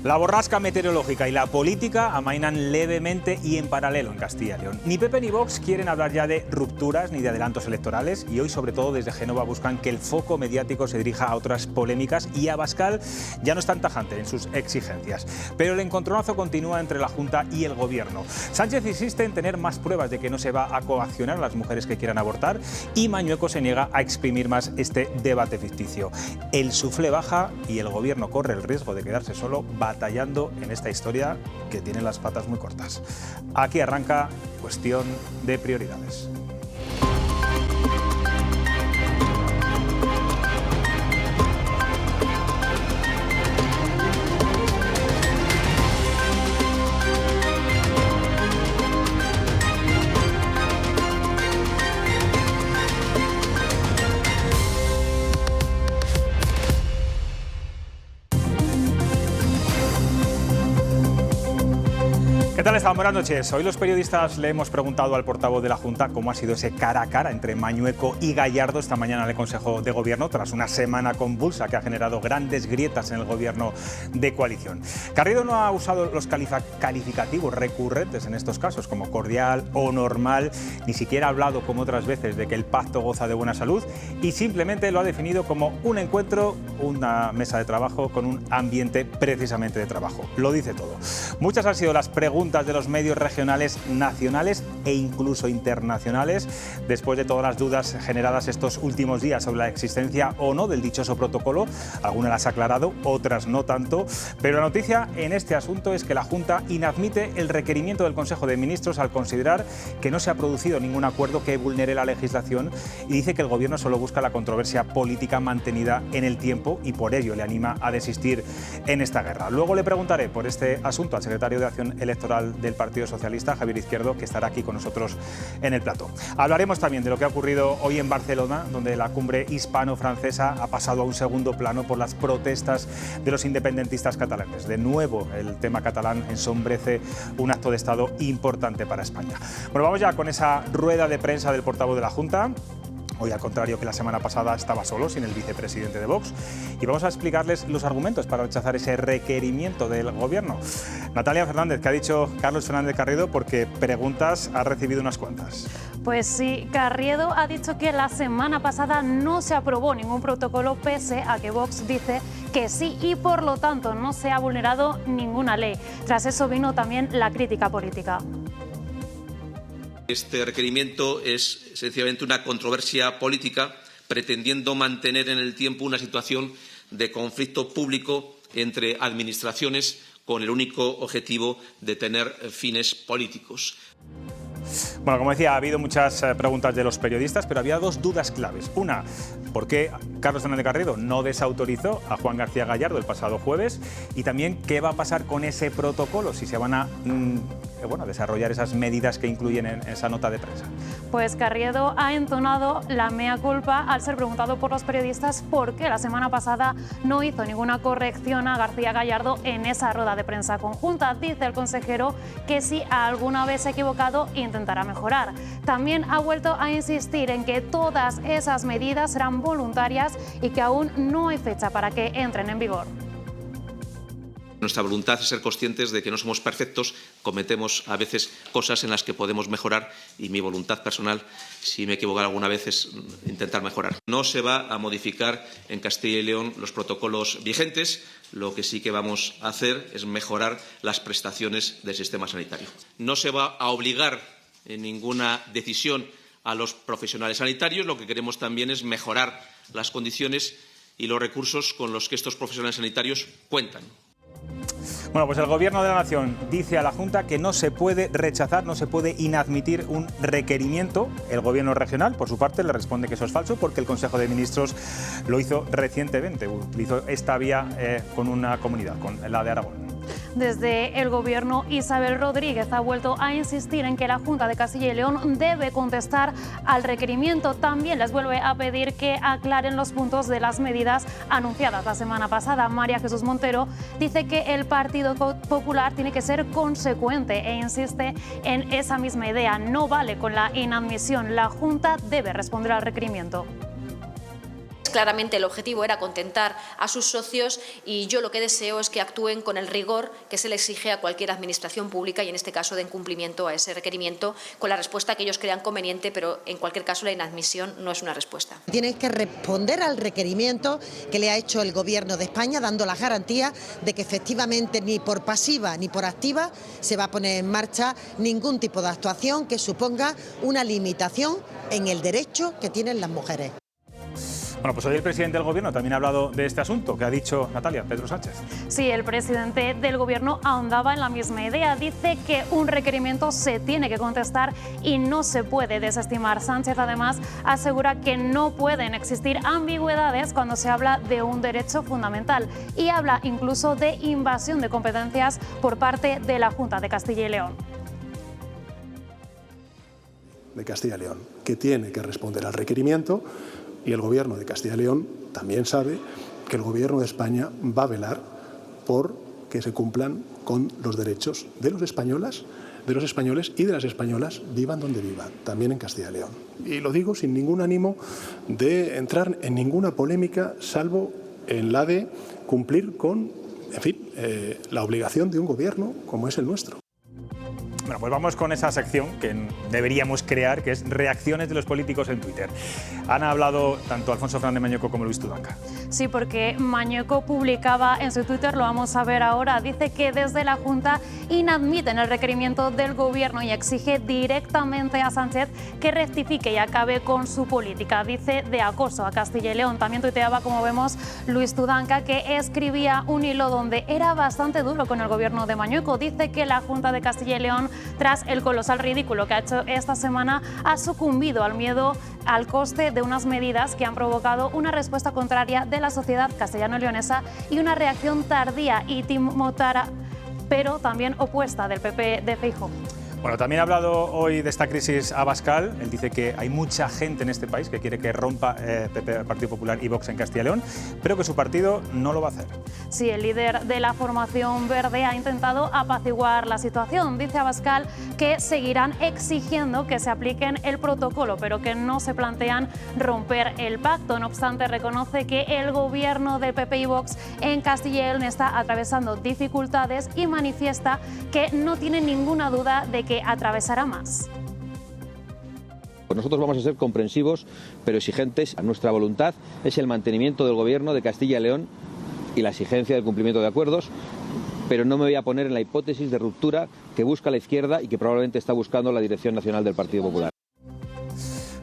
La borrasca meteorológica y la política amainan levemente y en paralelo en Castilla y León. Ni PP ni Vox quieren hablar ya de rupturas ni de adelantos electorales y hoy, sobre todo desde Génova, buscan que el foco mediático se dirija a otras polémicas y Abascal ya no es tan tajante en sus exigencias. Pero el encontronazo continúa entre la Junta y el Gobierno. Sánchez insiste en tener más pruebas de que no se va a coaccionar a las mujeres que quieran abortar y Mañueco se niega a exprimir más este debate ficticio. El suflé baja y el Gobierno corre el riesgo de quedarse solo batallando en esta historia que tiene las patas muy cortas. Aquí arranca Cuestión de Prioridades. ¿Qué tal están? Buenas noches. Hoy los periodistas le hemos preguntado al portavoz de la Junta cómo ha sido ese cara a cara entre Mañueco y Gallardo esta mañana en el Consejo de Gobierno, tras una semana convulsa que ha generado grandes grietas en el Gobierno de coalición. Garrido no ha usado los calificativos recurrentes en estos casos, como cordial o normal, ni siquiera ha hablado, como otras veces, de que el pacto goza de buena salud y simplemente lo ha definido como un encuentro, una mesa de trabajo con un ambiente precisamente de trabajo. Lo dice todo. Muchas han sido las preguntas de los medios regionales, nacionales e incluso internacionales, después de todas las dudas generadas estos últimos días sobre la existencia o no del dichoso protocolo. Algunas las ha aclarado, otras no tanto, pero la noticia en este asunto es que la Junta inadmite el requerimiento del Consejo de Ministros al considerar que no se ha producido ningún acuerdo que vulnere la legislación y dice que el Gobierno solo busca la controversia política mantenida en el tiempo y por ello le anima a desistir en esta guerra. Luego le preguntaré por este asunto al secretario de Acción Electoral del Partido Socialista, Javier Izquierdo, que estará aquí con nosotros en el plató. Hablaremos también de lo que ha ocurrido hoy en Barcelona, donde la cumbre hispano-francesa ha pasado a un segundo plano por las protestas de los independentistas catalanes. De nuevo, el tema catalán ensombrece un acto de Estado importante para España. Bueno, vamos ya con esa rueda de prensa del portavoz de la Junta. Hoy, al contrario que la semana pasada, estaba solo, sin el vicepresidente de Vox. Y vamos a explicarles los argumentos para rechazar ese requerimiento del Gobierno. Natalia Fernández, ¿qué ha dicho Carlos Fernández Garrido? Porque preguntas ha recibido unas cuantas. Pues sí, Garrido ha dicho que la semana pasada no se aprobó ningún protocolo, pese a que Vox dice que sí y por lo tanto no se ha vulnerado ninguna ley. Tras eso vino también la crítica política. Este requerimiento es sencillamente una controversia política pretendiendo mantener en el tiempo una situación de conflicto público entre administraciones con el único objetivo de tener fines políticos. Bueno, como decía, ha habido muchas preguntas de los periodistas, pero había dos dudas claves. Una, ¿por qué Carlos Fernández Garrido no desautorizó a Juan García Gallardo el pasado jueves? Y también, ¿qué va a pasar con ese protocolo? Si se van a desarrollar esas medidas que incluyen en esa nota de prensa. Pues Garrido ha entonado la mea culpa al ser preguntado por los periodistas por qué la semana pasada no hizo ninguna corrección a García Gallardo en esa rueda de prensa conjunta. Dice el consejero que si alguna vez se ha equivocado, intentará mejorar. También ha vuelto a insistir en que todas esas medidas serán voluntarias y que aún no hay fecha para que entren en vigor. Nuestra voluntad es ser conscientes de que no somos perfectos, cometemos a veces cosas en las que podemos mejorar y mi voluntad personal, si me he equivocado alguna vez, es intentar mejorar. No se va a modificar en Castilla y León los protocolos vigentes, lo que sí que vamos a hacer es mejorar las prestaciones del sistema sanitario. No se va a obligar en ninguna decisión a los profesionales sanitarios, lo que queremos también es mejorar las condiciones y los recursos con los que estos profesionales sanitarios cuentan. Bueno, pues el Gobierno de la Nación dice a la Junta que no se puede rechazar, no se puede inadmitir un requerimiento. El Gobierno regional, por su parte, le responde que eso es falso porque el Consejo de Ministros lo hizo recientemente, utilizó esta vía con una comunidad, con la de Aragón. Desde el Gobierno, Isabel Rodríguez ha vuelto a insistir en que la Junta de Castilla y León debe contestar al requerimiento. También les vuelve a pedir que aclaren los puntos de las medidas anunciadas la semana pasada. María Jesús Montero dice que el Partido Popular tiene que ser consecuente e insiste en esa misma idea. No vale con la inadmisión. La Junta debe responder al requerimiento. claramente el objetivo era contentar a sus socios y yo lo que deseo es que actúen con el rigor que se le exige a cualquier administración pública y en este caso den cumplimiento a ese requerimiento con la respuesta que ellos crean conveniente, pero en cualquier caso la inadmisión no es una respuesta. Tienen que responder al requerimiento que le ha hecho el Gobierno de España, dando las garantías de que efectivamente ni por pasiva ni por activa se va a poner en marcha ningún tipo de actuación que suponga una limitación en el derecho que tienen las mujeres. Bueno, pues hoy el presidente del Gobierno también ha hablado de este asunto que ha dicho Natalia, Pedro Sánchez. Sí, el presidente del Gobierno ahondaba en la misma idea. Dice que un requerimiento se tiene que contestar y no se puede desestimar. Sánchez además asegura que no pueden existir ambigüedades cuando se habla de un derecho fundamental y habla incluso de invasión de competencias por parte de la Junta de Castilla y León. De Castilla y León, que tiene que responder al requerimiento. Y el Gobierno de Castilla y León también sabe que el Gobierno de España va a velar por que se cumplan con los derechos de los españoles y de las españolas, vivan donde vivan, también en Castilla y León. Y lo digo sin ningún ánimo de entrar en ninguna polémica, salvo en la de cumplir con, en fin, la obligación de un gobierno como es el nuestro. Bueno, pues vamos con esa sección que deberíamos crear, que es reacciones de los políticos en Twitter. Han hablado tanto Alfonso Fernández Mañueco como Luis Tudanca. Sí, porque Mañueco publicaba en su Twitter, lo vamos a ver ahora, dice que desde la Junta inadmiten el requerimiento del Gobierno y exige directamente a Sánchez que rectifique y acabe con su política. Dice de acoso a Castilla y León. También tuiteaba, como vemos, Luis Tudanca, que escribía un hilo donde era bastante duro con el Gobierno de Mañueco. Dice que la Junta de Castilla y León, tras el colosal ridículo que ha hecho esta semana, ha sucumbido al miedo al coste de unas medidas que han provocado una respuesta contraria de la sociedad castellano-leonesa y una reacción tardía y timorata, pero también opuesta del PP de Feijóo. Bueno, también ha hablado hoy de esta crisis Abascal. Él dice que hay mucha gente en este país que quiere que rompa PP, Partido Popular y Vox en Castilla y León, pero que su partido no lo va a hacer. Sí, el líder de la formación verde ha intentado apaciguar la situación. Dice Abascal que seguirán exigiendo que se apliquen el protocolo, pero que no se plantean romper el pacto. No obstante, reconoce que el gobierno del PP y Vox en Castilla y León está atravesando dificultades y manifiesta que no tiene ninguna duda de que atravesará más. Nosotros vamos a ser comprensivos, pero exigentes. Nuestra voluntad es el mantenimiento del Gobierno de Castilla y León y la exigencia del cumplimiento de acuerdos, pero no me voy a poner en la hipótesis de ruptura que busca la izquierda y que probablemente está buscando la dirección nacional del Partido Popular.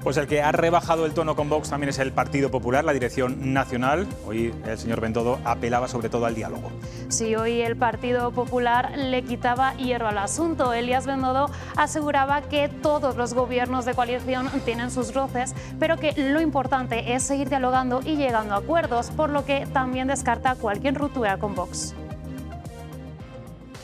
Pues el que ha rebajado el tono con Vox también es el Partido Popular, la dirección nacional. Hoy el señor Bendodo apelaba sobre todo al diálogo. Sí, hoy el Partido Popular le quitaba hierro al asunto. Elías Bendodo aseguraba que todos los gobiernos de coalición tienen sus roces, pero que lo importante es seguir dialogando y llegando a acuerdos, por lo que también descarta cualquier ruptura con Vox.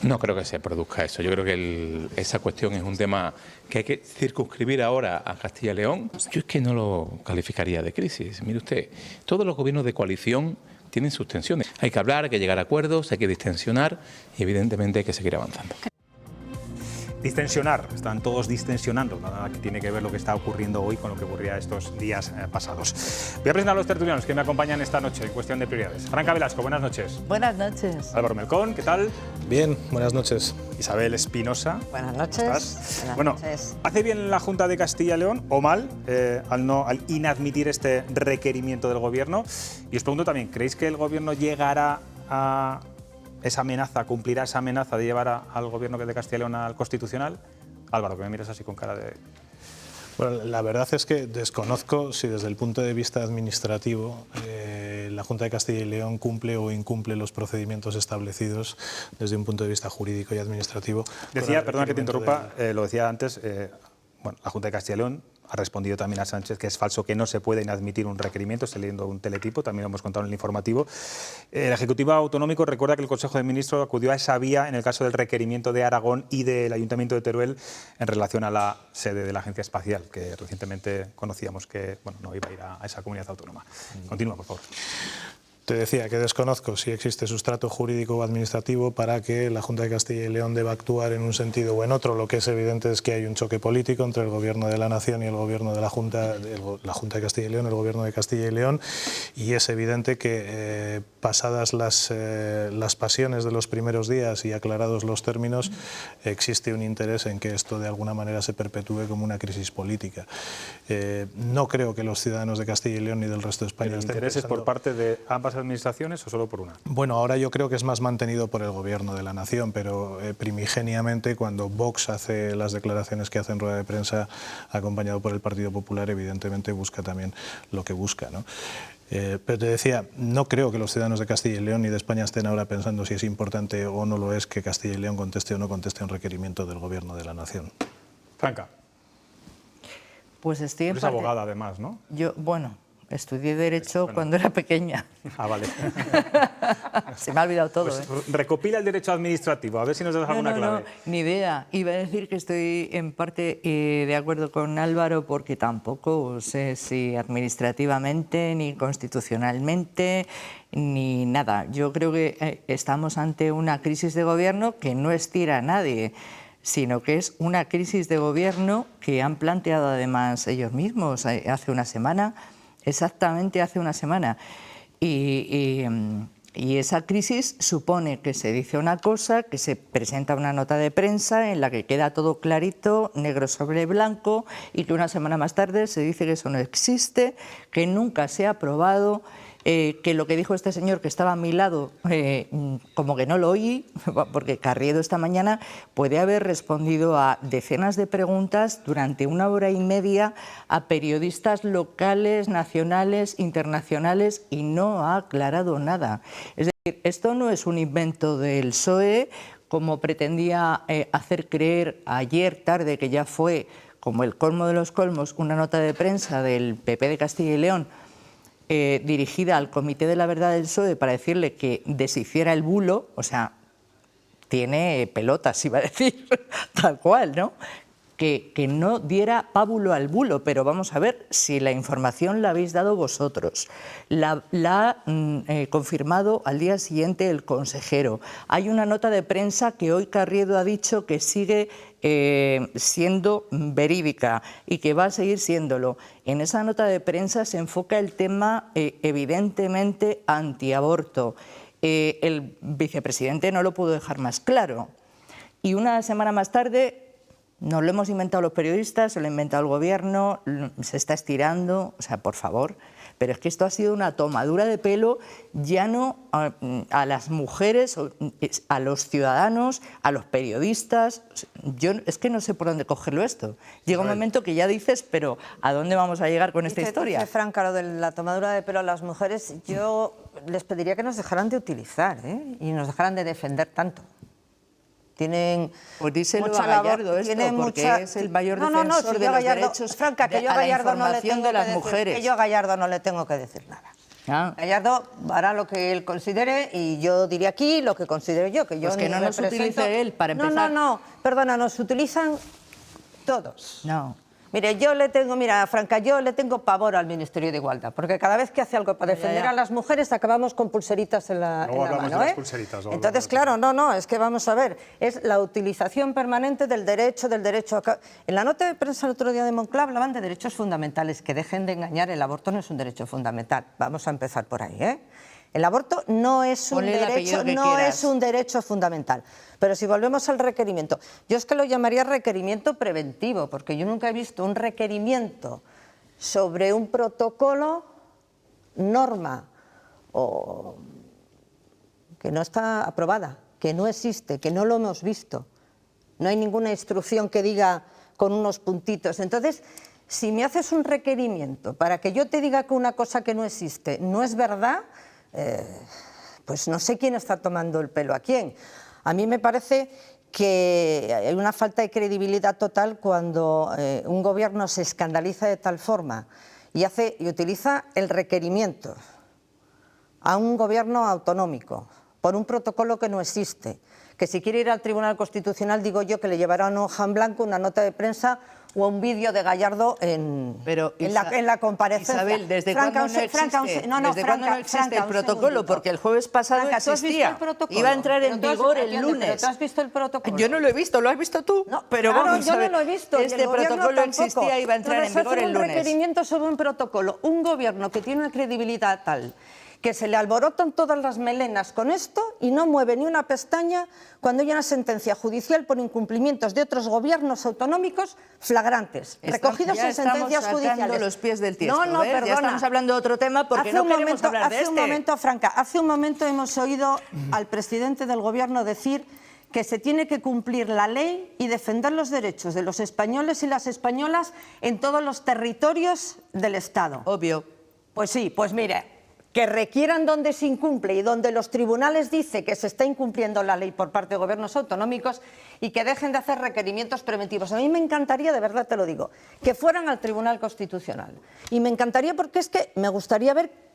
No creo que se produzca eso. Yo creo que esa cuestión es un tema que hay que circunscribir ahora a Castilla y León. Yo es que no lo calificaría de crisis. Mire usted, todos los gobiernos de coalición tienen sus tensiones. Hay que hablar, hay que llegar a acuerdos, hay que distensionar y evidentemente hay que seguir avanzando. Distensionar, están todos distensionando, nada que tiene que ver lo que está ocurriendo hoy con lo que ocurría estos días pasados. Voy a presentar a los tertulianos que me acompañan esta noche en Cuestión de Prioridades. Franca Velasco, buenas noches. Buenas noches. Álvaro Melcón, ¿qué tal? Bien, buenas noches. Isabel Espinosa. Buenas noches. ¿Cómo estás? Buenas bueno, noches. ¿hace bien la Junta de Castilla y León o mal al inadmitir este requerimiento del Gobierno? Y os pregunto también, ¿creéis que el Gobierno llegará a esa amenaza, cumplirá esa amenaza de llevar al Gobierno de Castilla y León al Constitucional? Álvaro, que me miras así con cara de... Bueno, la verdad es que desconozco si desde el punto de vista administrativo la Junta de Castilla y León cumple o incumple los procedimientos establecidos desde un punto de vista jurídico y administrativo. Decía, perdona que te interrumpa, lo decía antes, bueno, la Junta de Castilla y León ha respondido también a Sánchez que es falso, que no se puede inadmitir un requerimiento. Estoy leyendo un teletipo, también lo hemos contado en el informativo. El Ejecutivo Autonómico recuerda que el Consejo de Ministros acudió a esa vía en el caso del requerimiento de Aragón y del Ayuntamiento de Teruel en relación a la sede de la Agencia Espacial, que recientemente conocíamos que no iba a ir a esa comunidad autónoma. Continúa, por favor. Te decía que desconozco si existe sustrato jurídico o administrativo para que la Junta de Castilla y León deba actuar en un sentido o en otro. Lo que es evidente es que hay un choque político entre el Gobierno de la Nación y el Gobierno de la Junta de Castilla y León, el Gobierno de Castilla y León, y es evidente que pasadas las pasiones de los primeros días y aclarados los términos, existe un interés en que esto de alguna manera se perpetúe como una crisis política. No creo que los ciudadanos de Castilla y León ni del resto de España estén ¿Intereses pensando... por parte de ambas administraciones o solo por una? Bueno, ahora yo creo que es más mantenido por el Gobierno de la Nación, pero primigeniamente cuando Vox hace las declaraciones que hace en rueda de prensa acompañado por el Partido Popular, evidentemente busca también lo que busca, ¿no? Pero te decía, no creo que los ciudadanos de Castilla y León ni de España estén ahora pensando si es importante o no lo es que Castilla y León conteste o no conteste un requerimiento del Gobierno de la Nación. Franca. Pues estoy en Eres parte... abogada, además, ¿no? Yo, bueno, estudié Derecho cuando era pequeña. Ah, vale. Se me ha olvidado todo. Pues recopila el derecho administrativo, a ver si nos das alguna clave. No, ni idea. Iba a decir que estoy en parte de acuerdo con Álvaro porque tampoco sé si administrativamente, ni constitucionalmente, ni nada. Yo creo que estamos ante una crisis de gobierno que no estira a nadie, sino que es una crisis de gobierno que han planteado además ellos mismos hace una semana, exactamente hace una semana. Y esa crisis supone que se dice una cosa, que se presenta una nota de prensa en la que queda todo clarito, negro sobre blanco, y que una semana más tarde se dice que eso no existe, que nunca se ha aprobado, que lo que dijo este señor que estaba a mi lado, como que no lo oí, porque Carriedo esta mañana puede haber respondido a decenas de preguntas durante 1 hora y media a periodistas locales, nacionales, internacionales, y no ha aclarado nada. Es decir, esto no es un invento del PSOE, como pretendía hacer creer ayer tarde, que ya fue, como el colmo de los colmos, una nota de prensa del PP de Castilla y León, dirigida al Comité de la Verdad del PSOE para decirle que deshiciera el bulo, o sea, tiene pelotas, iba a decir, tal cual, ¿no? Que no diera pábulo al bulo, pero vamos a ver si la información la habéis dado vosotros. La ha confirmado al día siguiente el consejero. Hay una nota de prensa que hoy Carriedo ha dicho que sigue siendo verídica y que va a seguir siéndolo. En esa nota de prensa se enfoca el tema evidentemente antiaborto. El vicepresidente no lo pudo dejar más claro. Y una semana más tarde, nos lo hemos inventado los periodistas, se lo ha inventado el gobierno, se está estirando, o sea, por favor. Pero es que esto ha sido una tomadura de pelo ya no a las mujeres, a los ciudadanos, a los periodistas. Yo es que no sé por dónde cogerlo esto. Llega un momento que ya dices, pero ¿a dónde vamos a llegar con esta historia? Dice Franca, lo de la tomadura de pelo a las mujeres, yo les pediría que nos dejaran de utilizar y nos dejaran de defender tanto. Tienen pues díselo mucha a Gallardo esto, porque es el mayor defensor si de los Gallardo, derechos Franca, que yo a la Gallardo no le información tengo de las que decir, mujeres. que yo a Gallardo no le tengo que decir nada. Gallardo hará lo que él considere y yo diré aquí lo que considero yo. Que yo pues que no nos utilice él, para empezar. No, perdona, nos utilizan todos. No. Mire, Franca, yo le tengo pavor al Ministerio de Igualdad, porque cada vez que hace algo para defender a las mujeres acabamos con pulseritas en la mano. De las pulseritas, entonces, claro, es que vamos a ver, es la utilización permanente del derecho a... En la nota de prensa el otro día de Moncloa hablaban de derechos fundamentales, que dejen de engañar, el aborto no es un derecho fundamental. Vamos a empezar por ahí, ¿eh? El aborto no es un derecho fundamental. Pero si volvemos al requerimiento, yo es que lo llamaría requerimiento preventivo, porque yo nunca he visto un requerimiento sobre un protocolo, norma, o que no está aprobada, que no existe, que no lo hemos visto. No hay ninguna instrucción que diga con unos puntitos. Entonces, si me haces un requerimiento para que yo te diga que una cosa que no existe no es verdad, pues no sé quién está tomando el pelo a quién. A mí me parece que hay una falta de credibilidad total cuando un gobierno se escandaliza de tal forma y utiliza el requerimiento a un gobierno autonómico por un protocolo que no existe, que si quiere ir al Tribunal Constitucional, digo yo que le llevará una hoja en blanco, una nota de prensa, o a un vídeo de Gallardo en la comparecencia. Isabel, ¿desde cuándo no existe el protocolo? Porque el jueves pasado existía. Iba a entrar en vigor el lunes. ¿Pero tú has visto el protocolo? Yo no lo he visto, ¿lo has visto tú? No, pero claro, vamos yo a ver, no lo he visto. Este protocolo existía y iba a entrar en vigor el lunes. Un requerimiento sobre un protocolo. Un gobierno que tiene una credibilidad tal que se le alborotan todas las melenas con esto y no mueve ni una pestaña cuando hay una sentencia judicial por incumplimientos de otros gobiernos autonómicos flagrantes, recogidos en sentencias judiciales. Los pies del tiesto, no, ¿ves? perdona. Ya estamos hablando de otro tema porque no queremos hablar de este. Hace un momento hemos oído al presidente del gobierno decir que se tiene que cumplir la ley y defender los derechos de los españoles y las españolas en todos los territorios del Estado. Obvio. Pues sí, pues mire, que requieran donde se incumple y donde los tribunales dicen que se está incumpliendo la ley por parte de gobiernos autonómicos y que dejen de hacer requerimientos preventivos. A mí me encantaría, de verdad te lo digo, que fueran al Tribunal Constitucional. Y me encantaría porque es que me gustaría ver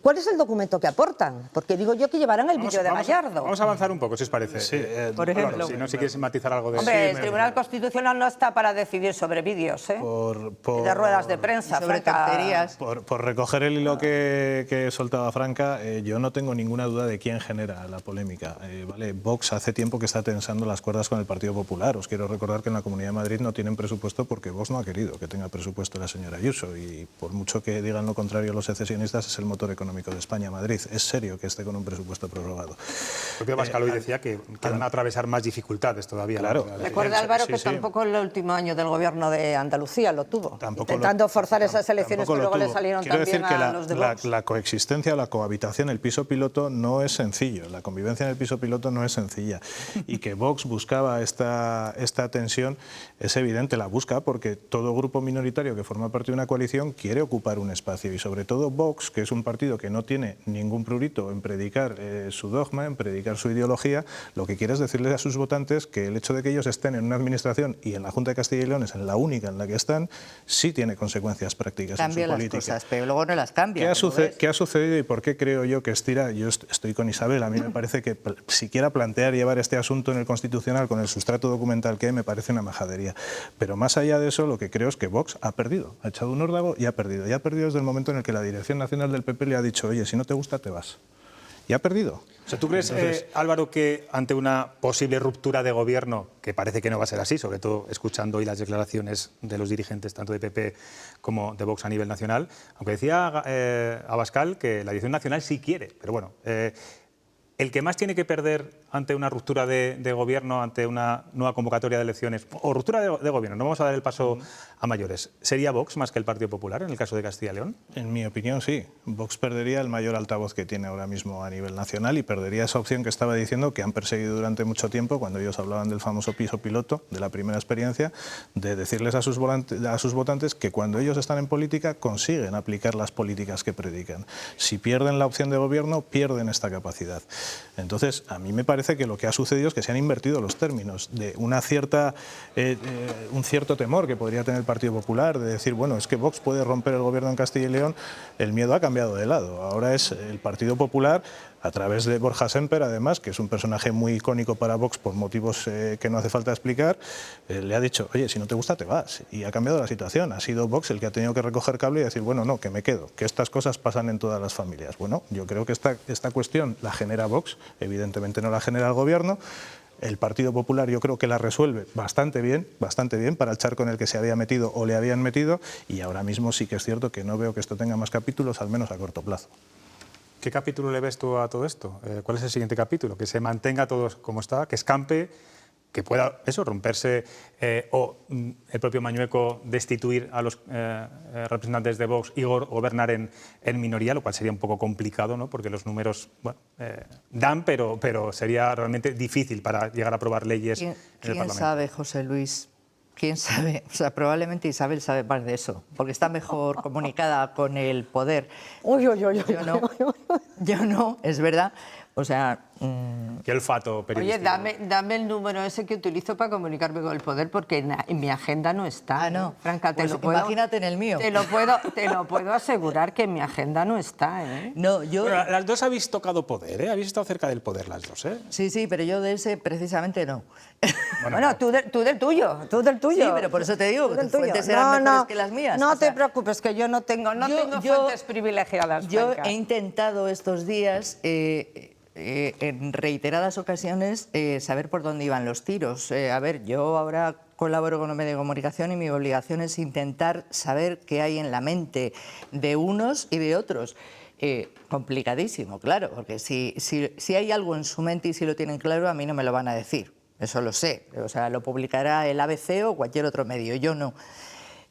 cuál es el documento que aportan. Porque digo yo que llevarán el vídeo de Gallardo. Vamos a avanzar un poco, si os parece. Sí, por ejemplo. Si no, si quieres matizar algo de... Hombre, el Tribunal Constitucional no está para decidir sobre vídeos, ¿eh? De ruedas de prensa, sobre tonterías. Por recoger el hilo que soltaba Franca, yo no tengo ninguna duda de quién genera la polémica. Vale, Vox hace tiempo que está tensando las cuerdas con el Partido Popular. Os quiero recordar que en la Comunidad de Madrid no tienen presupuesto porque Vox no ha querido que tenga presupuesto la señora Ayuso. Y por mucho que digan lo contrario los secesionistas, es el motor económico de España. Madrid es serio que esté con un presupuesto prorrogado. El propio Abascal hoy decía que van a atravesar más dificultades todavía. Claro. Recuerda, Álvaro, que tampoco el último año del gobierno de Andalucía lo tuvo. Intentando forzar esas elecciones que luego le salieron también a los de Vox. La coexistencia, la cohabitación, el piso piloto no es sencillo. La convivencia en el piso piloto no es sencilla. Y que Vox buscaba esta tensión es evidente, la busca porque todo grupo minoritario que forma parte de una coalición quiere ocupar un espacio. Y sobre todo Vox, que es un partido que no tiene ningún prurito en predicar su dogma, en predicar su ideología, lo que quiere es decirles a sus votantes que el hecho de que ellos estén en una administración y en la Junta de Castilla y León es en la única en la que están, sí tiene consecuencias prácticas en su política. Cambia las cosas, pero luego no las cambia. ¿Qué ha sucedido y por qué creo yo que estira? Yo estoy con Isabel, a mí me parece que siquiera plantear llevar este asunto en el Constitucional con el sustrato documental que hay me parece una majadería. Pero más allá de eso, lo que creo es que Vox ha perdido, ha echado un órdago y ha perdido. Y ha perdido desde el momento en el que la Dirección Nacional del PP le ha dicho, oye, si no te gusta, te vas. Y ha perdido. O sea, ¿tú crees, Álvaro, que ante una posible ruptura de gobierno, que parece que no va a ser así, sobre todo escuchando hoy las declaraciones de los dirigentes tanto de PP como de Vox a nivel nacional, aunque decía Abascal que la Dirección Nacional sí quiere, pero bueno, el que más tiene que perder ante una ruptura de gobierno, ante una nueva convocatoria de elecciones, o ruptura de gobierno, no vamos a dar el paso a mayores, ¿sería Vox más que el Partido Popular en el caso de Castilla y León? En mi opinión, sí. Vox perdería el mayor altavoz que tiene ahora mismo a nivel nacional y perdería esa opción que estaba diciendo que han perseguido durante mucho tiempo, cuando ellos hablaban del famoso piso piloto, de la primera experiencia, de decirles a sus votantes que cuando ellos están en política consiguen aplicar las políticas que predican. Si pierden la opción de gobierno, pierden esta capacidad. Entonces, a mí me parece que lo que ha sucedido es que se han invertido los términos de un cierto temor que podría tener el Partido Popular, de decir, bueno, es que Vox puede romper el gobierno en Castilla y León. El miedo ha cambiado de lado. Ahora es el Partido Popular, a través de Borja Sémper, además, que es un personaje muy icónico para Vox por motivos que no hace falta explicar, le ha dicho, oye, si no te gusta, te vas. Y ha cambiado la situación. Ha sido Vox el que ha tenido que recoger cable y decir, bueno, no, que me quedo, que estas cosas pasan en todas las familias. Bueno, yo creo que esta cuestión la genera Vox, evidentemente no la genera el Gobierno. El Partido Popular yo creo que la resuelve bastante bien para el charco en el que se había metido o le habían metido, y ahora mismo sí que es cierto que no veo que esto tenga más capítulos, al menos a corto plazo. ¿Qué capítulo le ves tú a todo esto? ¿Cuál es el siguiente capítulo? ¿Que se mantenga todo como está, que escampe, que pueda romperse o el propio Mañueco destituir a los representantes de Vox y gobernar en minoría, lo cual sería un poco complicado, ¿no? Porque los números dan, pero sería realmente difícil para llegar a aprobar leyes en el Parlamento? ¿Quién sabe, José Luis? ¿Quién sabe? O sea, probablemente Isabel sabe más de eso, porque está mejor comunicada con el poder. Yo no, es verdad. O sea, ¿Qué olfato periodístico? Oye, dame el número ese que utilizo para comunicarme con el poder, porque en mi agenda no está. Ah, no. Franca, Pues imagínate en el mío. Te lo puedo asegurar que en mi agenda no está, ¿eh? No, yo... Bueno, las dos habéis tocado poder, ¿eh? Habéis estado cerca del poder las dos, ¿eh? Sí, pero yo de ese precisamente no. Bueno, tú del tuyo. Sí, pero por eso te digo, que tus fuentes eran mejores que las mías. No te preocupes, que yo no tengo fuentes privilegiadas. Yo Franca. he intentado estos días, en reiteradas ocasiones, saber por dónde iban los tiros. A ver, yo ahora colaboro con un medio de comunicación y mi obligación es intentar saber qué hay en la mente de unos y de otros. Complicadísimo, claro, porque si hay algo en su mente y si lo tienen claro, a mí no me lo van a decir. Eso lo sé, o sea, lo publicará el ABC o cualquier otro medio, yo no.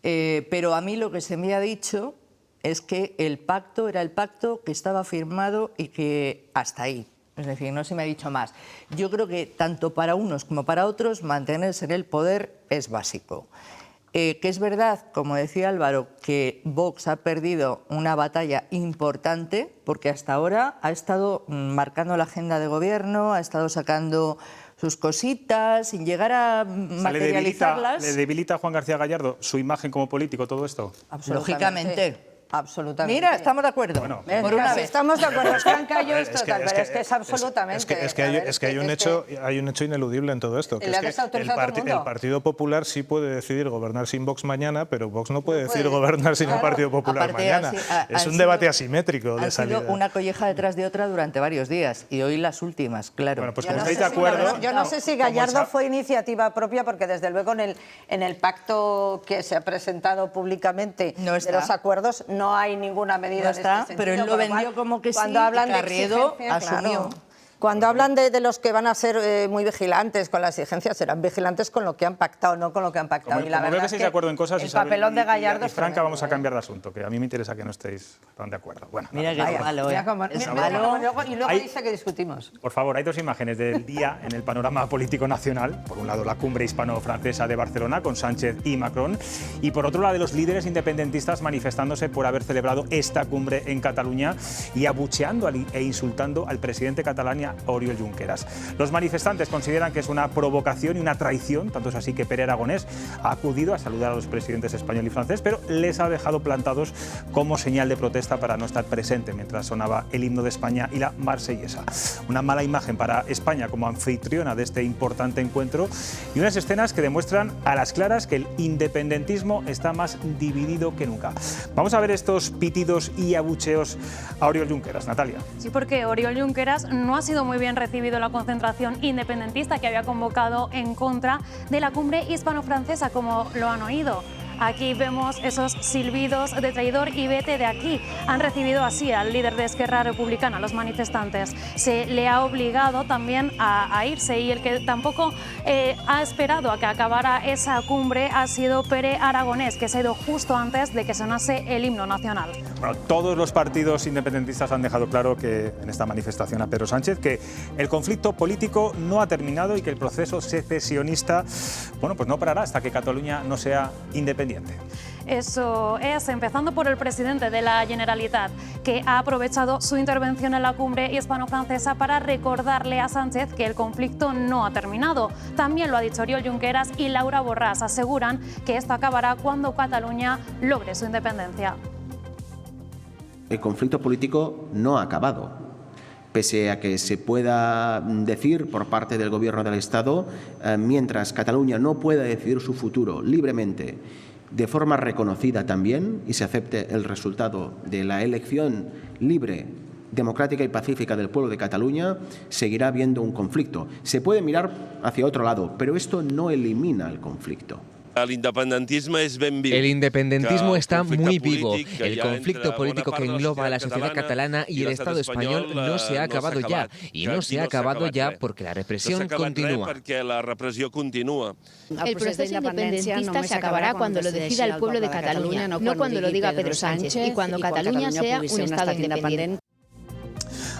Pero a mí lo que se me ha dicho es que el pacto era el pacto que estaba firmado y que hasta ahí. Es decir, no se me ha dicho más. Yo creo que tanto para unos como para otros mantenerse en el poder es básico. Que es verdad, como decía Álvaro, que Vox ha perdido una batalla importante porque hasta ahora ha estado marcando la agenda de gobierno, ha estado sacando sus cositas sin llegar a materializarlas. ¿Le debilita a Juan García Gallardo su imagen como político todo esto? Lógicamente. Absolutamente. Mira, estamos de acuerdo. Bueno, por una vez. Estamos de acuerdo. Franca, yo esto tal, pero es que es absolutamente. Es que hay un hecho ineludible en todo esto. Que es que el Partido Popular sí puede decidir gobernar sin Vox mañana, pero Vox no puede decidir gobernar sin el Partido Popular mañana. Es un debate asimétrico de salida. Ha sido una colleja detrás de otra durante varios días y hoy las últimas, claro. Bueno, pues como estáis de acuerdo... Yo no sé si Gallardo fue iniciativa propia, porque desde luego en el pacto que se ha presentado públicamente de los acuerdos no hay ninguna medida no está, de este sentido, pero él lo vendió como que cuando sí, hablan y Carriedo de asumió. Cuando hablan de los que van a ser muy vigilantes con las exigencias, serán vigilantes con lo que han pactado, no con lo que han pactado. Como veo que estáis de acuerdo en cosas, el Isabel, papelón de Gallardo y Franca, vamos a cambiar de asunto, que a mí me interesa que no estéis tan de acuerdo. Bueno, mira que es malo, ¿eh? Es malo. Y luego dice que discutimos. Por favor, hay dos imágenes del día en el panorama político nacional. Por un lado, la cumbre hispano-francesa de Barcelona con Sánchez y Macron, y por otro, la de los líderes independentistas manifestándose por haber celebrado esta cumbre en Cataluña y abucheando e insultando al presidente catalán, Oriol Junqueras. Los manifestantes consideran que es una provocación y una traición, tanto es así que Pere Aragonés ha acudido a saludar a los presidentes español y francés, pero les ha dejado plantados como señal de protesta para no estar presente mientras sonaba el himno de España y la marsellesa. Una mala imagen para España como anfitriona de este importante encuentro y unas escenas que demuestran a las claras que el independentismo está más dividido que nunca. Vamos a ver estos pitidos y abucheos a Oriol Junqueras. Natalia. Sí, porque Oriol Junqueras no ha sido muy bien recibido la concentración independentista que había convocado en contra de la cumbre hispano-francesa, como lo han oído. Aquí vemos esos silbidos de traidor y vete de aquí. Han recibido así al líder de Esquerra Republicana, los manifestantes. Se le ha obligado también a irse, y el que tampoco ha esperado a que acabara esa cumbre ha sido Pere Aragonés, que se ha ido justo antes de que sonase el himno nacional. Bueno, todos los partidos independentistas han dejado claro que en esta manifestación a Pedro Sánchez que el conflicto político no ha terminado y que el proceso secesionista, bueno, pues no parará hasta que Cataluña no sea independiente. Eso es, empezando por el presidente de la Generalitat, que ha aprovechado su intervención en la cumbre hispano-francesa para recordarle a Sánchez que el conflicto no ha terminado. También lo ha dicho Oriol Junqueras y Laura Borràs. Aseguran que esto acabará cuando Cataluña logre su independencia. El conflicto político no ha acabado. Pese a que se pueda decir por parte del Gobierno del Estado, mientras Cataluña no pueda decidir su futuro libremente, de forma reconocida también, y se acepte el resultado de la elección libre, democrática y pacífica del pueblo de Cataluña, seguirá habiendo un conflicto. Se puede mirar hacia otro lado, pero esto no elimina el conflicto. El independentismo está muy vivo. El conflicto político que engloba a la sociedad catalana y el Estado español no se ha acabado ya. Y no se ha acabado ya porque la represión continúa. El proceso independentista se acabará cuando lo decida el pueblo de Cataluña, no cuando lo diga Pedro Sánchez, y cuando Cataluña sea un Estado independiente.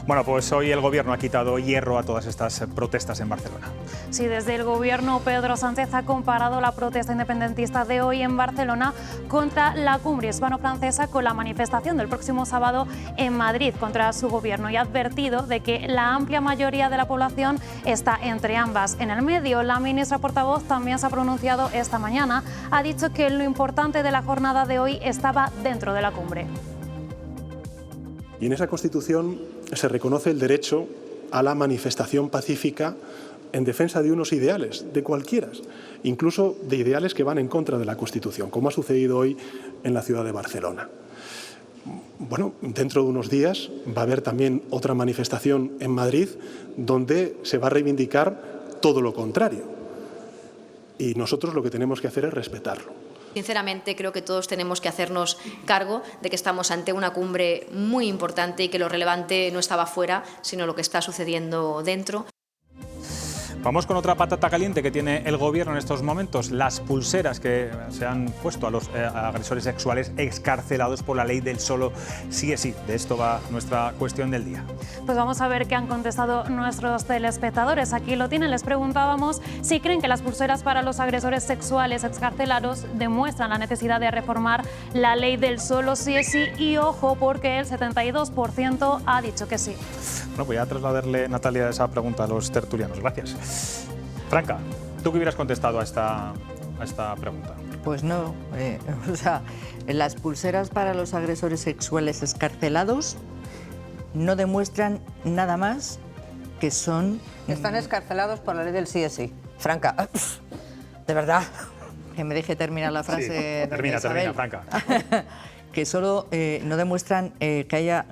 Bueno, pues hoy el Gobierno ha quitado hierro a todas estas protestas en Barcelona. Sí, desde el Gobierno Pedro Sánchez ha comparado la protesta independentista de hoy en Barcelona contra la cumbre hispano-francesa con la manifestación del próximo sábado en Madrid contra su Gobierno y ha advertido de que la amplia mayoría de la población está entre ambas. En el medio, la ministra portavoz también se ha pronunciado esta mañana. Ha dicho que lo importante de la jornada de hoy estaba dentro de la cumbre. Y en esa Constitución se reconoce el derecho a la manifestación pacífica en defensa de unos ideales, de cualquiera, incluso de ideales que van en contra de la Constitución, como ha sucedido hoy en la ciudad de Barcelona. Bueno, dentro de unos días va a haber también otra manifestación en Madrid donde se va a reivindicar todo lo contrario. Y nosotros lo que tenemos que hacer es respetarlo. Sinceramente, creo que todos tenemos que hacernos cargo de que estamos ante una cumbre muy importante y que lo relevante no estaba fuera, sino lo que está sucediendo dentro. Vamos con otra patata caliente que tiene el Gobierno en estos momentos, las pulseras que se han puesto a los agresores sexuales excarcelados por la ley del solo sí es sí. De esto va nuestra cuestión del día. Pues vamos a ver qué han contestado nuestros telespectadores. Aquí lo tienen, les preguntábamos si creen que las pulseras para los agresores sexuales excarcelados demuestran la necesidad de reformar la ley del solo sí es sí y ojo porque el 72% ha dicho que sí. Bueno, voy a trasladarle, Natalia, esa pregunta a los tertulianos. Gracias. Franca, ¿tú qué hubieras contestado a esta pregunta? Pues no, o sea, las pulseras para los agresores sexuales excarcelados no demuestran nada más que son... Están excarcelados por la ley del sí es sí. Franca, de verdad. Que me deje terminar la frase. Sí, termina, Franca. Que solo no demuestran que haya,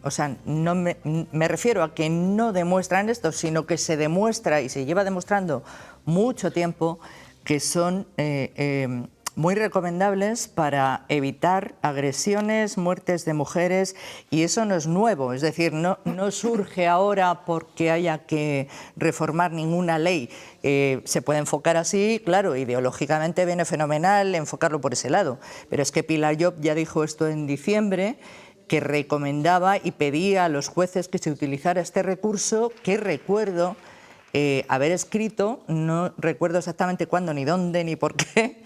o sea, no me refiero a que no demuestran esto, sino que se demuestra y se lleva demostrando mucho tiempo que son muy recomendables para evitar agresiones, muertes de mujeres, y eso no es nuevo, es decir, no surge ahora porque haya que reformar ninguna ley. Se puede enfocar así, claro, ideológicamente viene fenomenal enfocarlo por ese lado, pero es que Pilar Llop ya dijo esto en diciembre, que recomendaba y pedía a los jueces que se utilizara este recurso, que recuerdo haber escrito, no recuerdo exactamente cuándo, ni dónde, ni por qué,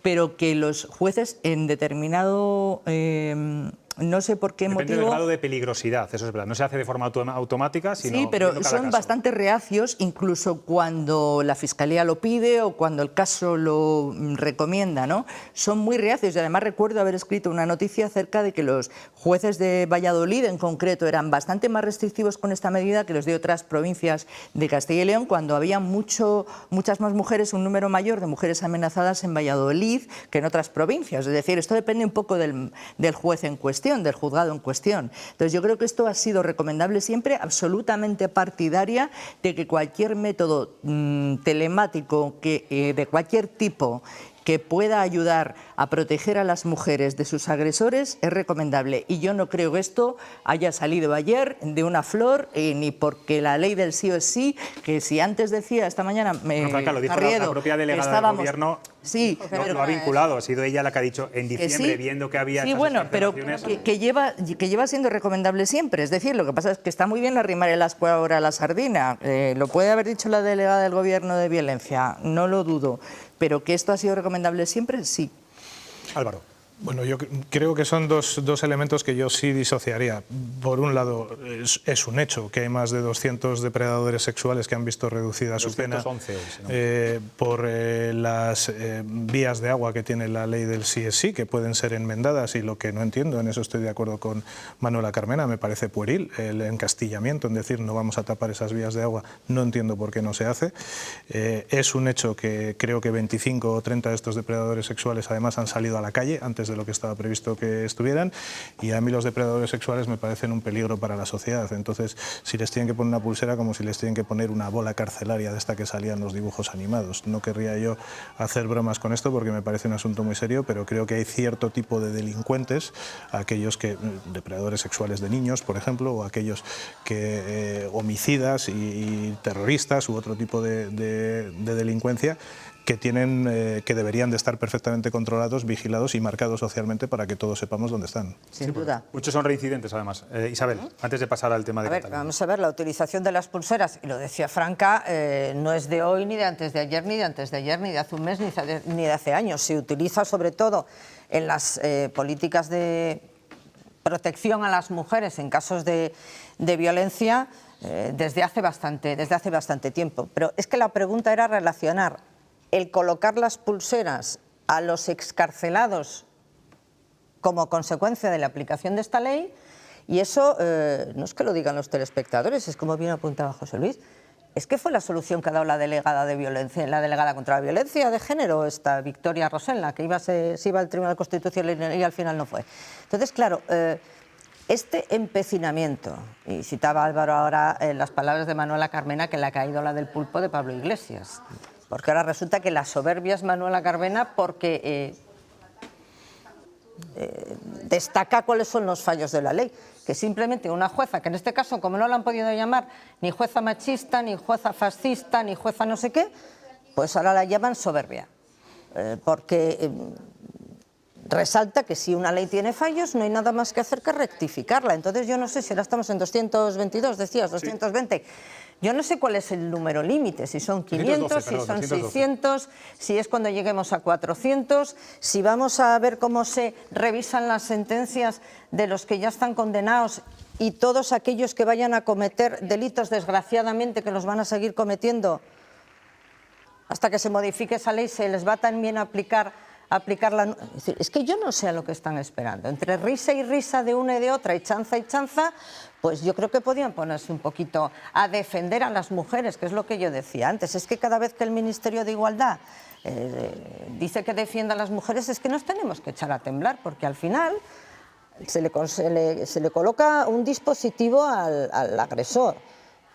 pero que los jueces en determinado, no sé por qué motivo... Depende del grado de peligrosidad, eso es verdad. No se hace de forma automática, sino... Sí, pero son bastante reacios, incluso cuando la Fiscalía lo pide o cuando el caso lo recomienda, ¿no? Son muy reacios y además recuerdo haber escrito una noticia acerca de que los jueces de Valladolid en concreto eran bastante más restrictivos con esta medida que los de otras provincias de Castilla y León, cuando había muchas más mujeres, un número mayor de mujeres amenazadas en Valladolid que en otras provincias. Es decir, esto depende un poco del juez en cuestión, del juzgado en cuestión. Entonces yo creo que esto ha sido recomendable siempre, absolutamente partidaria de que cualquier método telemático de cualquier tipo que pueda ayudar a proteger a las mujeres de sus agresores es recomendable. Y yo no creo que esto haya salido ayer de una flor, ni porque la ley del sí es sí, que si antes decía esta mañana... Franca, lo dijo la propia delegada del Gobierno, sí, lo ha vinculado, ha sido ella la que ha dicho en diciembre, sí, viendo que había... Sí, bueno, pero que lleva siendo recomendable siempre. Es decir, lo que pasa es que está muy bien arrimar el ascua ahora a la sardina. Lo puede haber dicho la delegada del Gobierno de Violencia, no lo dudo. Pero que esto ha sido recomendable siempre, sí. Álvaro. Bueno, yo creo que son dos elementos que yo sí disociaría. Por un lado, es un hecho que hay más de 200 depredadores sexuales que han visto reducida su pena por las vías de agua que tiene la ley del sí es sí, que pueden ser enmendadas, y lo que no entiendo, en eso estoy de acuerdo con Manuela Carmena, me parece pueril el encastillamiento, en decir no vamos a tapar esas vías de agua, no entiendo por qué no se hace. Es un hecho que creo que 25 o 30 de estos depredadores sexuales además han salido a la calle antes de lo que estaba previsto que estuvieran, y a mí los depredadores sexuales me parecen un peligro para la sociedad. Entonces, si les tienen que poner una pulsera, como si les tienen que poner una bola carcelaria de esta que salía en los dibujos animados. No querría yo hacer bromas con esto porque me parece un asunto muy serio, pero creo que hay cierto tipo de delincuentes, aquellos que, depredadores sexuales de niños, por ejemplo, o aquellos que homicidas y terroristas u otro tipo de delincuencia, que deberían de estar perfectamente controlados, vigilados y marcados socialmente para que todos sepamos dónde están. Sin duda. Muchos son reincidentes, además. Isabel, antes de pasar al tema de Cataluña. Vamos a ver, la utilización de las pulseras, y lo decía Franca, no es de hoy, ni de antes de ayer, ni de antes de ayer, ni de hace un mes, ni de hace años. Se utiliza sobre todo en las políticas de protección a las mujeres en casos de violencia desde hace bastante tiempo. Pero es que la pregunta era relacionar el colocar las pulseras a los excarcelados como consecuencia de la aplicación de esta ley, y eso no es que lo digan los telespectadores, es como bien apuntaba José Luis, es que fue la solución que ha dado la delegada contra la violencia de género, esta Victoria Rosella, que se iba al Tribunal Constitucional y al final no fue. Entonces, claro, este empecinamiento, y citaba Álvaro ahora las palabras de Manuela Carmena, que le ha caído la del pulpo de Pablo Iglesias, porque ahora resulta que la soberbia es Manuela Carmena porque destaca cuáles son los fallos de la ley, que simplemente una jueza, que en este caso, como no la han podido llamar ni jueza machista, ni jueza fascista, ni jueza no sé qué, pues ahora la llaman soberbia, porque resalta que si una ley tiene fallos no hay nada más que hacer que rectificarla. Entonces yo no sé si ahora estamos en 222, decías, 220... Sí. Yo no sé cuál es el número límite, si son 500, si son 600, si es cuando lleguemos a 400, si vamos a ver cómo se revisan las sentencias de los que ya están condenados y todos aquellos que vayan a cometer delitos, desgraciadamente, que los van a seguir cometiendo hasta que se modifique esa ley, se les va también a aplicarla. Es que yo no sé a lo que están esperando. Entre risa y risa de una y de otra, y chanza, pues yo creo que podían ponerse un poquito a defender a las mujeres, que es lo que yo decía antes. Es que cada vez que el Ministerio de Igualdad dice que defienda a las mujeres, es que nos tenemos que echar a temblar, porque al final se le coloca un dispositivo al agresor.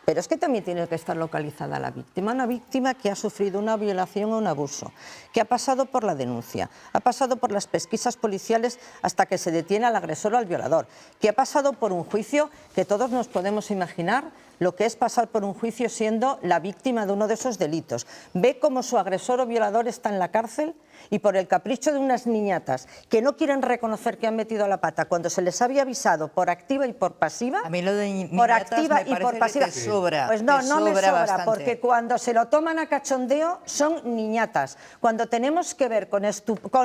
Pero es que también tiene que estar localizada la víctima, una víctima que ha sufrido una violación o un abuso, que ha pasado por la denuncia, ha pasado por las pesquisas policiales hasta que se detiene al agresor o al violador, que ha pasado por un juicio, que todos nos podemos imaginar lo que es pasar por un juicio siendo la víctima de uno de esos delitos. Ve cómo su agresor o violador está en la cárcel y por el capricho de unas niñatas que no quieren reconocer que han metido la pata cuando se les había avisado por activa y por pasiva. A mí lo de niñatas por activa y por pasiva. Sobra, pues no me sobra bastante. Porque cuando se lo toman a cachondeo son niñatas. Cuando tenemos que ver con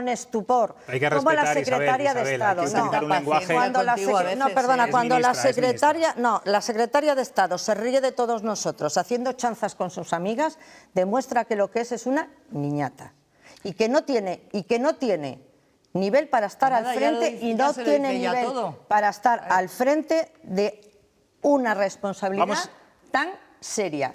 estupor como la secretaria de Estado, la secretaria de Estado se ríe de todos nosotros haciendo chanzas con sus amigas, demuestra que lo que es una niñata y que no tiene nivel para estar al frente y no tiene nivel para estar al frente de una responsabilidad tan seria.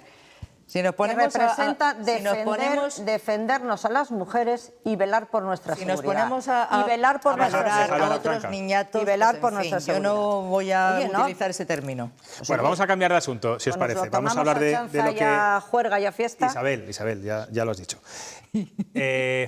Si nos ponemos que representa defendernos a las mujeres y velar por nuestra seguridad. Si nos ponemos y velar por valorar a otros niñatos, y velar por nuestra seguridad. Yo no voy a utilizar ese término. Bueno, vamos a cambiar de asunto, si os parece. Vamos a hablar de lo que... juerga y a fiesta. Isabel, ya lo has dicho.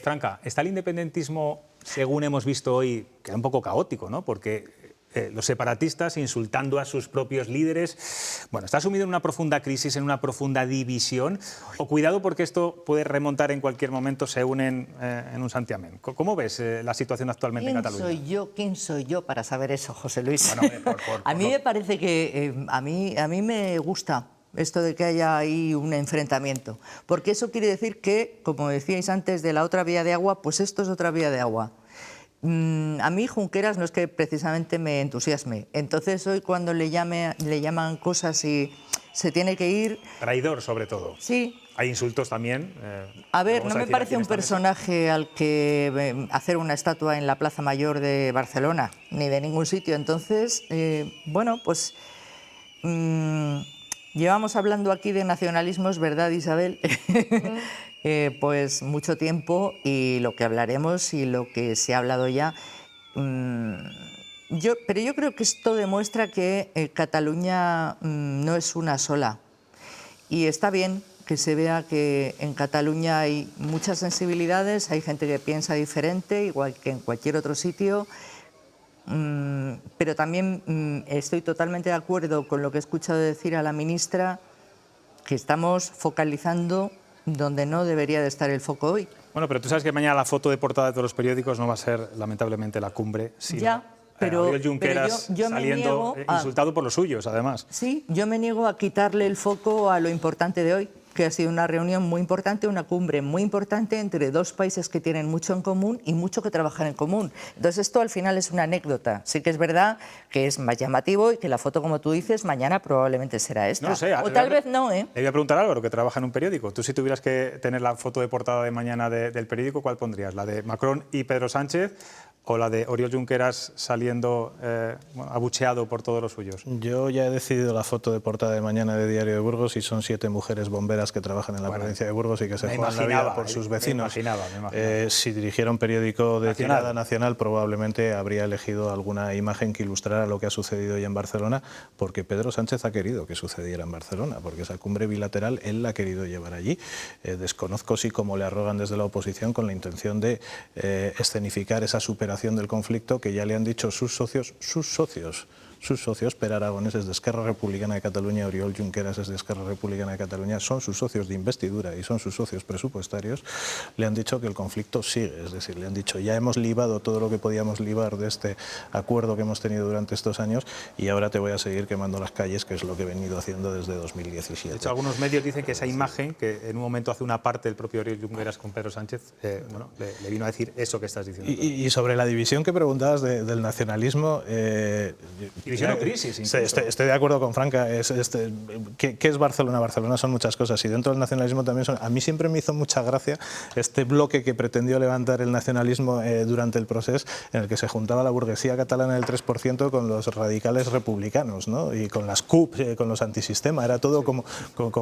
Franca, ¿está el independentismo, según hemos visto hoy, que es un poco caótico, ¿no? Porque los separatistas insultando a sus propios líderes. Bueno, está sumido en una profunda crisis, en una profunda división. O cuidado porque esto puede remontar en cualquier momento, se unen en un santiamén. ¿Cómo ves la situación actualmente en Cataluña? ¿Quién soy yo para saber eso, José Luis? Bueno, a mí me parece que a mí me gusta esto de que haya ahí un enfrentamiento, porque eso quiere decir que, como decíais antes de la otra vía de agua, pues esto es otra vía de agua. A mí Junqueras no es que precisamente me entusiasme. Entonces hoy cuando le llaman cosas y se tiene que ir... Traidor sobre todo. Sí. Hay insultos también. A ver, no me parece un personaje al que hacer una estatua en la Plaza Mayor de Barcelona, ni de ningún sitio. Entonces, bueno, pues... llevamos hablando aquí de nacionalismos, ¿verdad, Isabel? Pues mucho tiempo, y lo que hablaremos y lo que se ha hablado ya. Pero yo creo que esto demuestra que Cataluña no es una sola. Y está bien que se vea que en Cataluña hay muchas sensibilidades, hay gente que piensa diferente, igual que en cualquier otro sitio. Pero también estoy totalmente de acuerdo con lo que he escuchado decir a la ministra, que estamos focalizando donde no debería de estar el foco hoy. Bueno, pero tú sabes que mañana la foto de portada de todos los periódicos no va a ser, lamentablemente, la cumbre, sino Ya, pero Oriol Junqueras yo me saliendo niego a... insultado por los suyos, además. Sí, yo me niego a quitarle el foco a lo importante de hoy, que ha sido una reunión muy importante, una cumbre muy importante entre dos países que tienen mucho en común y mucho que trabajar en común. Entonces esto al final es una anécdota. Sí que es verdad que es más llamativo y que la foto, como tú dices, mañana probablemente será esta. No lo sé, o tal vez no, ¿eh? Le voy a preguntar a Álvaro, que trabaja en un periódico. Tú, si tuvieras que tener la foto de portada de mañana del periódico, ¿cuál pondrías? ¿La de Macron y Pedro Sánchez o la de Oriol Junqueras saliendo abucheado por todos los suyos? Yo ya he decidido la foto de portada de mañana de Diario de Burgos y son 7 mujeres bomberas que trabajan en la provincia de Burgos y que se juegan la vida por sus vecinos. Me imaginaba. Si dirigiera un periódico de tirada nacional, probablemente habría elegido alguna imagen que ilustrara lo que ha sucedido ya en Barcelona, porque Pedro Sánchez ha querido que sucediera en Barcelona, porque esa cumbre bilateral él la ha querido llevar allí. Desconozco si, como le arrogan desde la oposición, con la intención de escenificar esa superación del conflicto que ya le han dicho sus socios, Per Aragonés es de Esquerra Republicana de Cataluña, Oriol Junqueras es de Esquerra Republicana de Cataluña, son sus socios de investidura y son sus socios presupuestarios, le han dicho que el conflicto sigue, es decir, le han dicho ya hemos libado todo lo que podíamos libar de este acuerdo que hemos tenido durante estos años y ahora te voy a seguir quemando las calles, que es lo que he venido haciendo desde 2017. De hecho, algunos medios dicen que esa imagen, que en un momento hace una parte el propio Oriol Junqueras con Pedro Sánchez, le vino a decir eso que estás diciendo. Y sobre la división que preguntabas del nacionalismo... división o crisis. Estoy de acuerdo con Franca. ¿Qué es Barcelona? Barcelona son muchas cosas y dentro del nacionalismo también son... A mí siempre me hizo mucha gracia este bloque que pretendió levantar el nacionalismo durante el proceso, en el que se juntaba la burguesía catalana del 3% con los radicales republicanos, ¿no? Y con las CUP, con los antisistema. Era todo como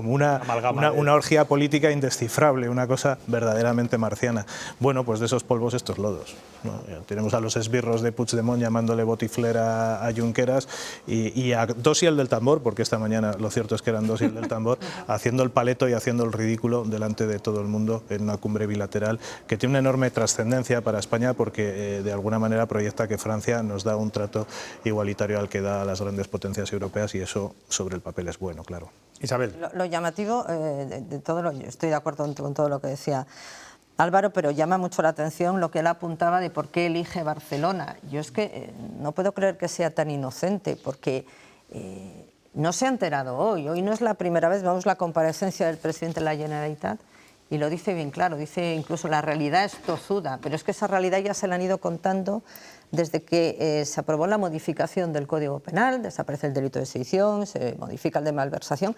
una orgía política indescifrable, una cosa verdaderamente marciana. Bueno, pues de esos polvos estos lodos, ¿no? Tenemos a los esbirros de Puigdemont llamándole botiflera a Junqueras y a Dosiel del Tambor, porque esta mañana lo cierto es que eran Dosiel del Tambor, haciendo el paleto y haciendo el ridículo delante de todo el mundo en una cumbre bilateral que tiene una enorme trascendencia para España porque de alguna manera proyecta que Francia nos da un trato igualitario al que da a las grandes potencias europeas y eso sobre el papel es bueno, claro. Isabel. Lo llamativo de todo yo estoy de acuerdo con todo lo que decía Álvaro, pero llama mucho la atención lo que él apuntaba de por qué elige Barcelona. Yo es que no puedo creer que sea tan inocente, porque no se ha enterado hoy. Hoy no es la primera vez, vemos la comparecencia del presidente de la Generalitat y lo dice bien claro, dice incluso la realidad es tozuda, pero es que esa realidad ya se la han ido contando desde que se aprobó la modificación del Código Penal, desaparece el delito de sedición, se modifica el de malversación.